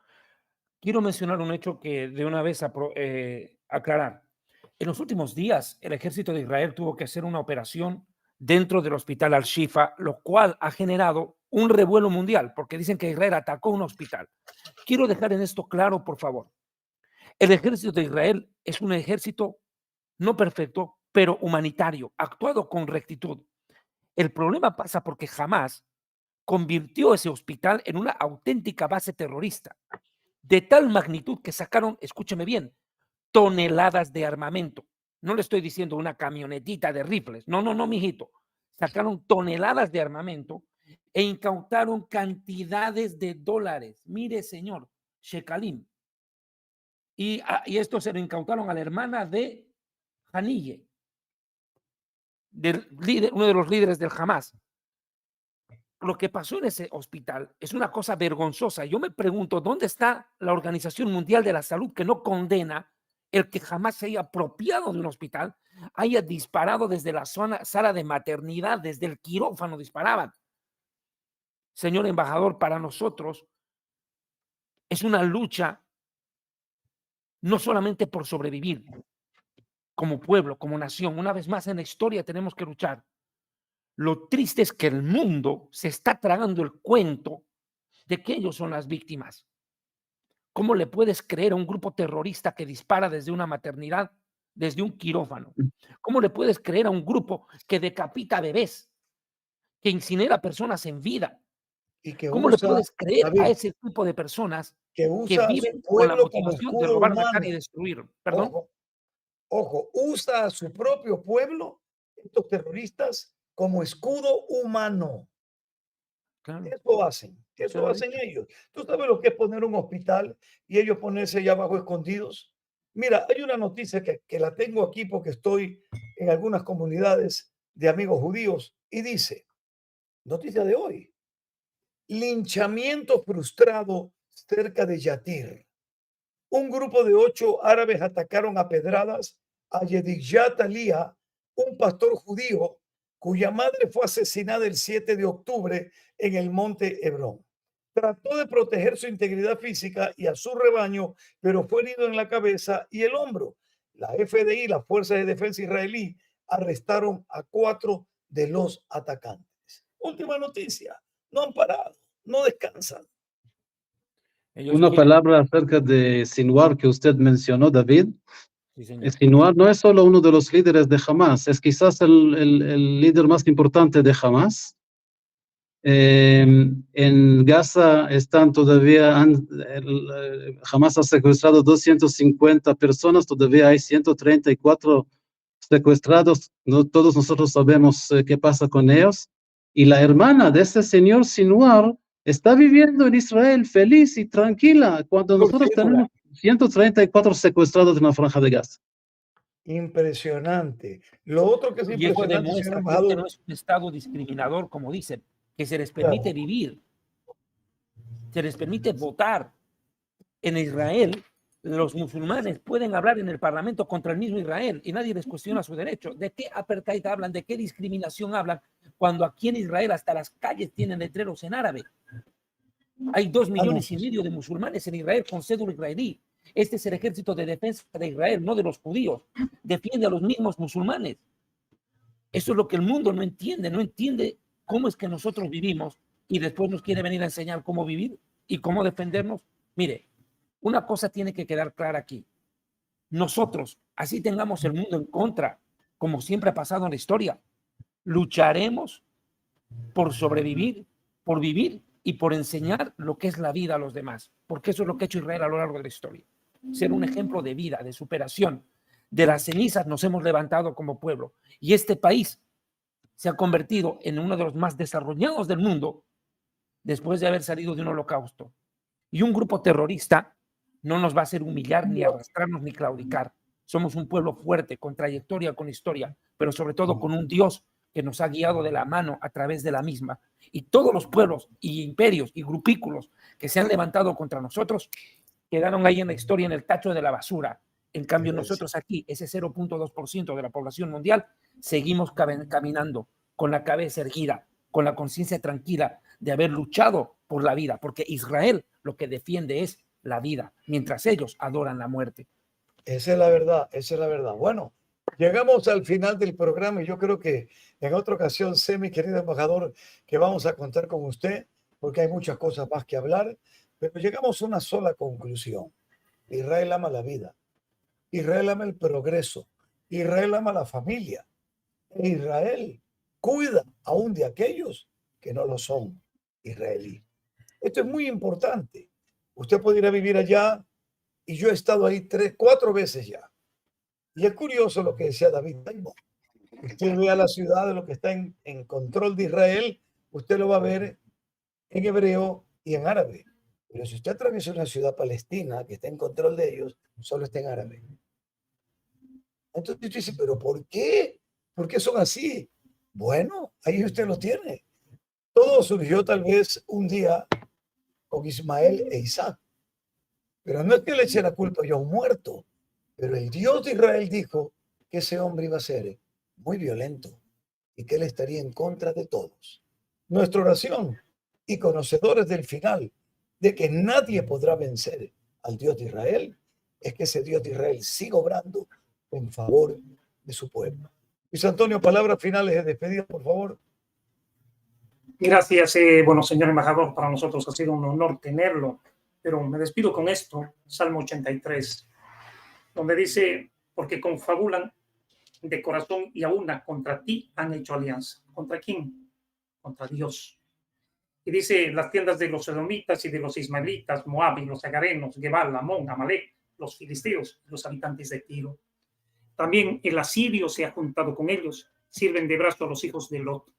Quiero mencionar un hecho que de una vez aclarar. En los últimos días, el ejército de Israel tuvo que hacer una operación dentro del hospital Al-Shifa, lo cual ha generado un revuelo mundial, porque dicen que Israel atacó un hospital. Quiero dejar en esto claro, por favor. El ejército de Israel es un ejército no perfecto, pero humanitario, actuado con rectitud. El problema pasa porque jamás convirtió ese hospital en una auténtica base terrorista, de tal magnitud que sacaron, escúcheme bien, toneladas de armamento. No le estoy diciendo una camionetita de rifles, no, mijito. Sacaron toneladas de armamento e incautaron cantidades de dólares. Mire, señor, Shekalim. Y esto se lo incautaron a la hermana de Haniyeh, uno de los líderes del Hamas. Lo que pasó en ese hospital es una cosa vergonzosa. Yo me pregunto, ¿dónde está la Organización Mundial de la Salud que no condena el que jamás se haya apropiado de un hospital, haya disparado desde la sala de maternidad, desde el quirófano disparaban? Señor embajador, para nosotros es una lucha no solamente por sobrevivir como pueblo, como nación. Una vez más en la historia tenemos que luchar. Lo triste es que el mundo se está tragando el cuento de que ellos son las víctimas. ¿Cómo le puedes creer a un grupo terrorista que dispara desde una maternidad, desde un quirófano? ¿Cómo le puedes creer a un grupo que decapita bebés, que incinera personas en vida? Y que ¿Cómo le puedes creer a ese tipo de personas que viven con la motivación de robar, matar y destruir? ¿Perdón? Ojo, usa a su propio pueblo estos terroristas como escudo humano. Claro, Eso lo ha hacen dicho. ellos. ¿Tú sabes lo que es poner un hospital y ellos ponerse allá abajo escondidos? Mira, hay una noticia que la tengo aquí porque estoy en algunas comunidades de amigos judíos y dice, noticia de hoy, linchamiento frustrado cerca de Yatir. Un grupo de 8 árabes atacaron a pedradas a Yediyat Alía, un pastor judío cuya madre fue asesinada el 7 de octubre en el monte Hebrón. Trató de proteger su integridad física y a su rebaño, pero fue herido en la cabeza y el hombro. La FDI, las Fuerzas de Defensa Israelí, arrestaron a 4 de los atacantes. Última noticia, no han parado, no descansan. Ellos Una quieren, palabra acerca de Sinwar que usted mencionó, David. sí, señor. Sinwar no es solo uno de los líderes de Hamas, es quizás el líder más importante de Hamas. En Gaza están todavía, Hamas ha secuestrado 250 personas, todavía hay 134 secuestrados, no todos nosotros sabemos qué pasa con ellos, y la hermana de ese señor Sinwar está viviendo en Israel feliz y tranquila, cuando nosotros tenemos 134 secuestrados en la franja de Gaza. Impresionante. Lo otro que es Y eso impresionante, señor demuestra que este no embajador, es un Estado discriminador, como dicen, que se les claro, permite vivir, se les permite votar. En Israel, los musulmanes pueden hablar en el Parlamento contra el mismo Israel y nadie les cuestiona su derecho. ¿De qué apartheid hablan? ¿De qué discriminación hablan? Cuando aquí en Israel hasta las calles tienen letreros en árabe. Hay 2,5 millones de musulmanes en Israel con cédula israelí. Este es el ejército de defensa de Israel, no de los judíos. Defiende a los mismos musulmanes. Eso es lo que el mundo no entiende cómo es que nosotros vivimos y después nos quiere venir a enseñar cómo vivir y cómo defendernos. Mire, una cosa tiene que quedar clara aquí. Nosotros, así tengamos el mundo en contra, como siempre ha pasado en la historia, lucharemos por sobrevivir, por vivir y por enseñar lo que es la vida a los demás, porque eso es lo que ha hecho Israel a lo largo de la historia. Ser un ejemplo de vida, de superación. De las cenizas nos hemos levantado como pueblo y este país se ha convertido en uno de los más desarrollados del mundo después de haber salido de un holocausto. Y un grupo terrorista no nos va a hacer humillar, ni arrastrarnos, ni claudicar. Somos un pueblo fuerte, con trayectoria, con historia, pero sobre todo con un Dios que nos ha guiado de la mano a través de la misma. Y todos los pueblos y imperios y grupículos que se han levantado contra nosotros quedaron ahí en la historia en el tacho de la basura. En cambio, nosotros aquí, ese 0.2% de la población mundial, seguimos caminando con la cabeza erguida, con la conciencia tranquila de haber luchado por la vida, porque Israel lo que defiende es la vida, mientras ellos adoran la muerte. esa es la verdad, esa es la verdad. Bueno, llegamos al final del programa y yo creo que en otra ocasión sé, mi querido embajador, que vamos a contar con usted, porque hay muchas cosas más que hablar, pero llegamos a una sola conclusión. Israel ama la vida, Israel ama el progreso, Israel ama la familia, e Israel cuida aún de aquellos que no lo son israelíes. Esto es muy importante. Usted puede ir a vivir allá y yo he estado ahí 3, 4 veces ya. Y es curioso lo que decía David Taimon. Usted ve a la ciudad de lo que está en control de Israel, usted lo va a ver en hebreo y en árabe. Pero si usted atraviesa una ciudad palestina que está en control de ellos, solo está en árabe. Entonces usted dice, ¿pero por qué? ¿Por qué son así? Bueno, ahí usted lo tiene. Todo surgió tal vez un día con Ismael e Isaac. Pero no es que le eche la culpa yo a un muerto, pero el Dios de Israel dijo que ese hombre iba a ser muy violento y que él estaría en contra de todos. Nuestra oración, y conocedores del final, de que nadie podrá vencer al Dios de Israel, es que ese Dios de Israel siga obrando en favor de su pueblo. Luis Antonio, palabras finales de despedida, por favor. Gracias, bueno, señor embajador, para nosotros ha sido un honor tenerlo, pero me despido con esto, Salmo 83, donde dice, porque confabulan de corazón y a una contra ti han hecho alianza. ¿Contra quién? Contra Dios. Y dice, las tiendas de los edomitas y de los ismaelitas, Moab y los agarenos, Gebal, Amón, Amalek, los filisteos, los habitantes de Tiro. También el asirio se ha juntado con ellos sirven de brazo a los hijos de Lot.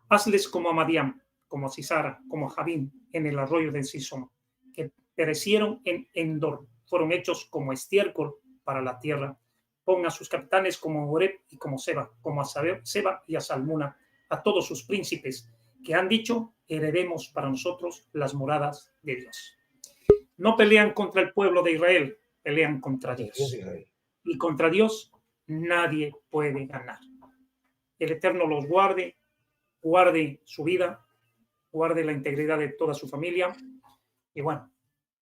Hazles como a Madián, como a Sisara, como a Jabín en el arroyo de Sison, que perecieron en Endor, fueron hechos como estiércol para la tierra. Ponga a sus capitanes como Oreb y como Seba, como a Seba y a Salmuna, a todos sus príncipes, que han dicho, heredemos para nosotros las moradas de Dios. No pelean contra el pueblo de Israel, pelean contra Dios. Y contra Dios nadie puede ganar. El Eterno los guarde, guarde su vida, guarde la integridad de toda su familia. Y bueno,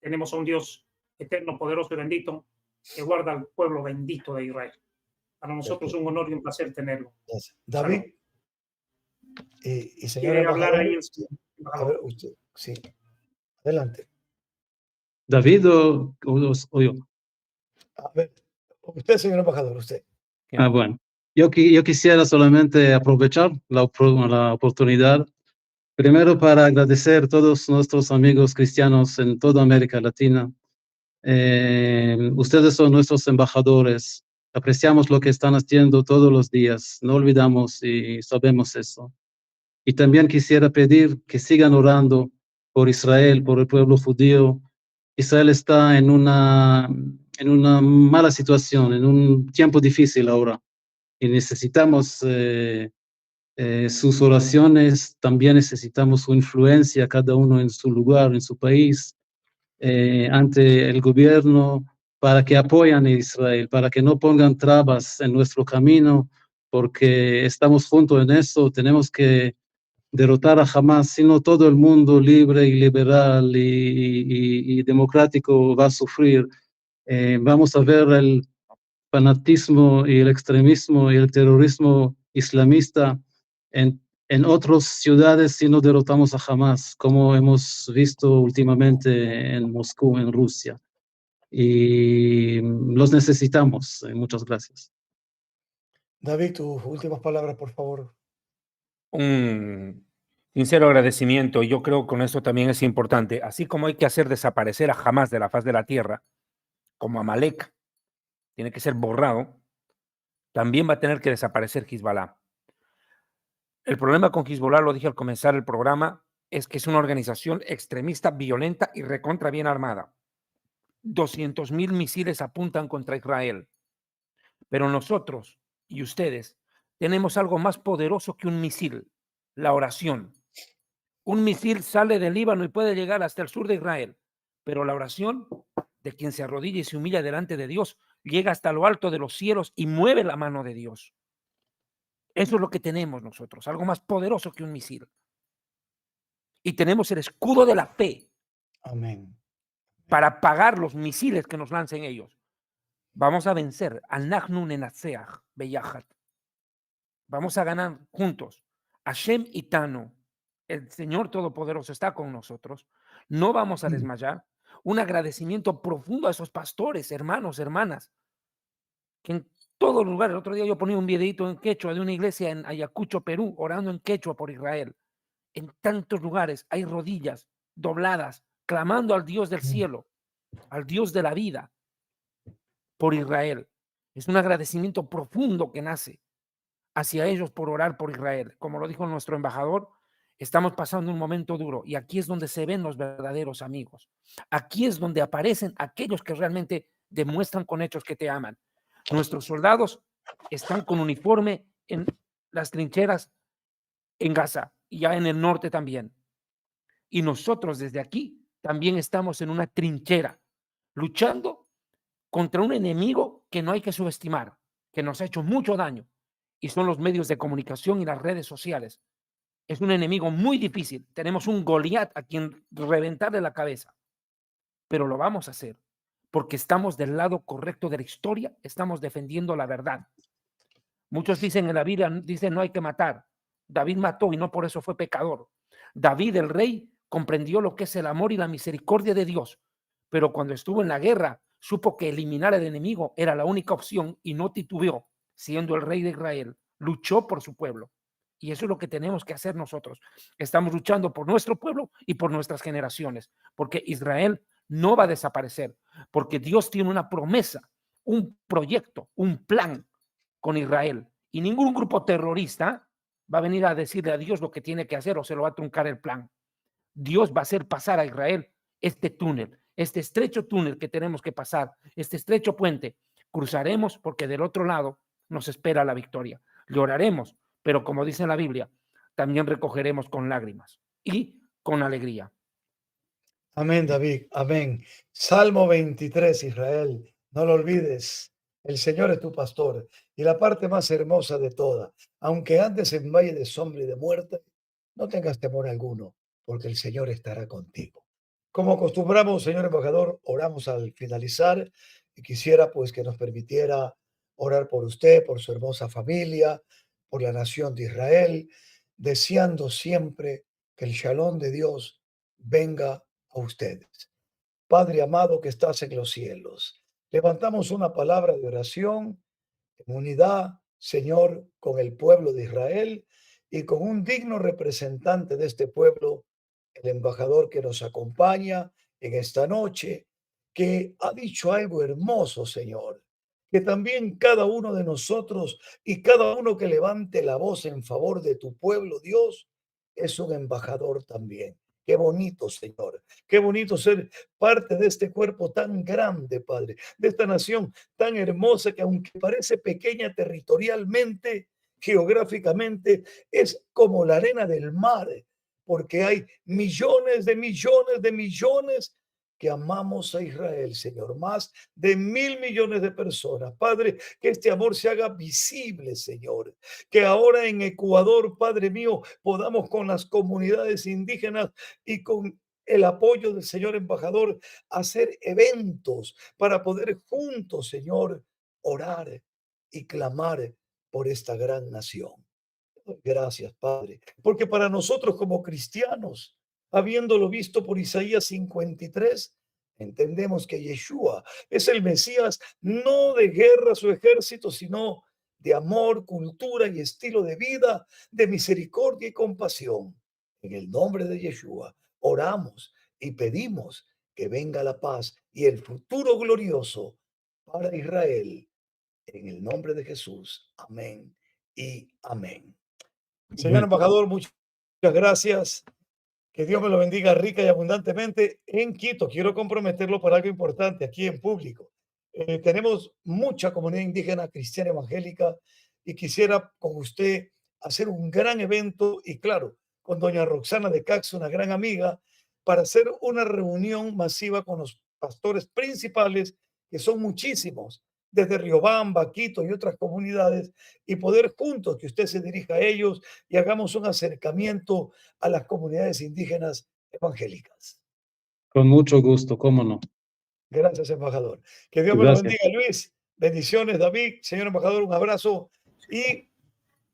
tenemos a un Dios eterno, poderoso y bendito, que guarda al pueblo bendito de Israel. Para nosotros es un honor y un placer tenerlo. David, y señor ¿quiere hablar ahí? A ver, usted, sí. Adelante. David o yo. A ver, usted, señor embajador, usted. Bueno, yo quisiera solamente aprovechar la oportunidad, primero para agradecer a todos nuestros amigos cristianos en toda América Latina. Ustedes son nuestros embajadores, apreciamos lo que están haciendo todos los días, no olvidamos y sabemos eso. Y también quisiera pedir que sigan orando por Israel, por el pueblo judío. Israel está en una mala situación, en un tiempo difícil ahora, y necesitamos sus oraciones, también necesitamos su influencia, cada uno en su lugar, en su país, ante el gobierno, para que apoyen a Israel, para que no pongan trabas en nuestro camino, porque estamos juntos en eso, tenemos que derrotar a Hamas, sino todo el mundo libre y liberal y democrático va a sufrir. Vamos a ver el fanatismo y el extremismo y el terrorismo islamista en otras ciudades si no derrotamos a Hamas, como hemos visto últimamente en Moscú, en Rusia. Y los necesitamos. Muchas gracias. David, tus últimas palabras, por favor. Un sincero agradecimiento. Yo creo que con esto también es importante. Así como hay que hacer desaparecer a Hamas de la faz de la tierra, como Amalek tiene que ser borrado, también va a tener que desaparecer Hezbollah. El problema con Hezbollah, lo dije al comenzar el programa, es que es una organización extremista, violenta y recontra bien armada. 200,000 misiles apuntan contra Israel. Pero nosotros y ustedes tenemos algo más poderoso que un misil, la oración. Un misil sale del Líbano y puede llegar hasta el sur de Israel, pero la oración de quien se arrodilla y se humilla delante de Dios llega hasta lo alto de los cielos y mueve la mano de Dios. Eso es lo que tenemos nosotros, algo más poderoso que un misil. Y tenemos el escudo de la fe. Amén. Para apagar los misiles que nos lancen ellos. Vamos a vencer. Anachnu nenatzeach beyachat. Vamos a ganar juntos. Hashem itanu. El Señor Todopoderoso está con nosotros. No vamos a desmayar. Un agradecimiento profundo a esos pastores, hermanos, hermanas, que en todo lugar, el otro día yo ponía un videito en quechua de una iglesia en Ayacucho, Perú, orando en quechua por Israel. En tantos lugares hay rodillas dobladas, clamando al Dios del cielo, al Dios de la vida, por Israel. Es un agradecimiento profundo que nace hacia ellos por orar por Israel. Como lo dijo nuestro embajador, estamos pasando un momento duro y aquí es donde se ven los verdaderos amigos. Aquí es donde aparecen aquellos que realmente demuestran con hechos que te aman. Nuestros soldados están con uniforme en las trincheras en Gaza y ya en el norte también. Y nosotros desde aquí también estamos en una trinchera, luchando contra un enemigo que no hay que subestimar, que nos ha hecho mucho daño, y son los medios de comunicación y las redes sociales. Es un enemigo muy difícil. Tenemos un Goliat a quien reventarle la cabeza, pero lo vamos a hacer porque estamos del lado correcto de la historia, estamos defendiendo la verdad. Muchos dicen en la Biblia, dicen no hay que matar. David mató y no por eso fue pecador. David, el rey, comprendió lo que es el amor y la misericordia de Dios, pero cuando estuvo en la guerra, supo que eliminar al enemigo era la única opción y no titubeó, siendo el rey de Israel. Luchó por su pueblo. Y eso es lo que tenemos que hacer nosotros. Estamos luchando por nuestro pueblo y por nuestras generaciones, porque Israel no va a desaparecer, porque Dios tiene una promesa, un proyecto, un plan con Israel. Y ningún grupo terrorista va a venir a decirle a Dios lo que tiene que hacer o se lo va a truncar el plan. Dios va a hacer pasar a Israel este túnel, este estrecho túnel que tenemos que pasar, este estrecho puente. Cruzaremos porque del otro lado nos espera la victoria. Lloraremos, pero como dice la Biblia, también recogeremos con lágrimas y con alegría. Amén, David. Amén. Salmo 23, Israel. No lo olvides. El Señor es tu pastor. Y la parte más hermosa de toda, aunque andes en valle de sombra y de muerte, no tengas temor alguno, porque el Señor estará contigo. Como acostumbramos, señor embajador, oramos al finalizar y quisiera pues que nos permitiera orar por usted, por su hermosa familia, por la nación de Israel, deseando siempre que el shalom de Dios venga a ustedes. Padre amado que estás en los cielos, levantamos una palabra de oración en unidad, Señor, con el pueblo de Israel y con un digno representante de este pueblo, el embajador que nos acompaña en esta noche, que ha dicho algo hermoso, Señor, que también cada uno de nosotros y cada uno que levante la voz en favor de tu pueblo, Dios, es un embajador también. Qué bonito, Señor. Qué bonito ser parte de este cuerpo tan grande, Padre, de esta nación tan hermosa que aunque parece pequeña territorialmente, geográficamente, es como la arena del mar, porque hay millones de millones de millones que amamos a Israel, Señor, más de 1.000 millones de personas. Padre, que este amor se haga visible, Señor, que ahora en Ecuador, Padre mío, podamos con las comunidades indígenas y con el apoyo del señor embajador hacer eventos para poder juntos, Señor, orar y clamar por esta gran nación. Gracias, Padre, porque para nosotros como cristianos, habiéndolo visto por Isaías 53, entendemos que Yeshua es el Mesías no de guerras o ejércitos, sino de amor, cultura y estilo de vida, de misericordia y compasión. En el nombre de Yeshua oramos y pedimos que venga la paz y el futuro glorioso para Israel. En el nombre de Jesús. Amén y amén. Señor embajador, muchas gracias. Que Dios me lo bendiga rica y abundantemente en Quito. Quiero comprometerlo para algo importante aquí en público. Tenemos mucha comunidad indígena cristiana evangélica y quisiera con usted hacer un gran evento y claro, con doña Roxana de Cax, una gran amiga, para hacer una reunión masiva con los pastores principales, que son muchísimos, desde Riobamba, Quito y otras comunidades, y poder juntos que usted se dirija a ellos y hagamos un acercamiento a las comunidades indígenas evangélicas. Con mucho gusto, cómo no. Gracias, embajador. Que Dios me lo bendiga, Luis. Bendiciones, David. Señor embajador, un abrazo y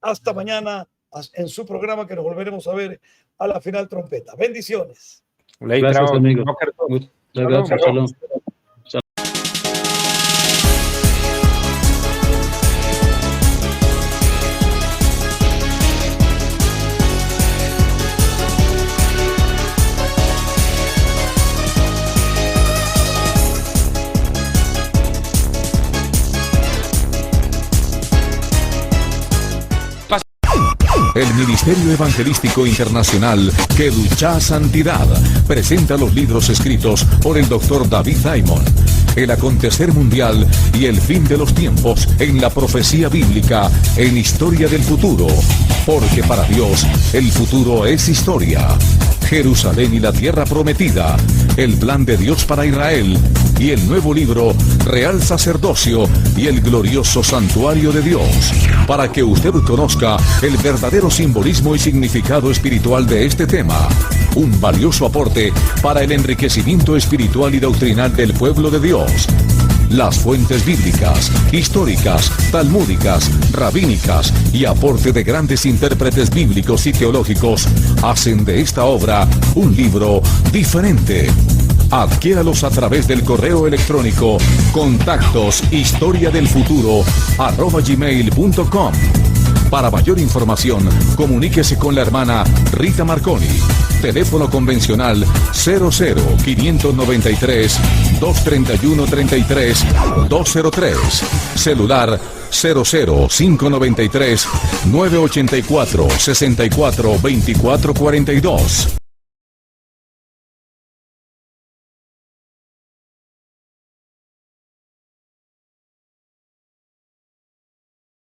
hasta mañana en su programa que nos volveremos a ver a la final trompeta. Bendiciones. Gracias, amigo. Muchas gracias. Shalom. El Ministerio Evangelístico Internacional Kedushá Santidad presenta los libros escritos por el Dr. David Diamond, El acontecer mundial y el fin de los tiempos en la profecía bíblica en historia del futuro, porque para Dios el futuro es historia. Jerusalén y la tierra prometida, el plan de Dios para Israel y el nuevo libro Real Sacerdocio y el glorioso santuario de Dios, para que usted conozca el verdadero simbolismo y significado espiritual de este tema. Un valioso aporte para el enriquecimiento espiritual y doctrinal del pueblo de Dios. Las fuentes bíblicas, históricas, talmúdicas, rabínicas y aporte de grandes intérpretes bíblicos y teológicos hacen de esta obra un libro diferente. Adquiéralos a través del correo electrónico contactos historiadelfuturo@gmail.com. Para mayor información, comuníquese con la hermana Rita Marconi. Teléfono convencional 00-593 231-33-203. Celular 00593-984-64-2442.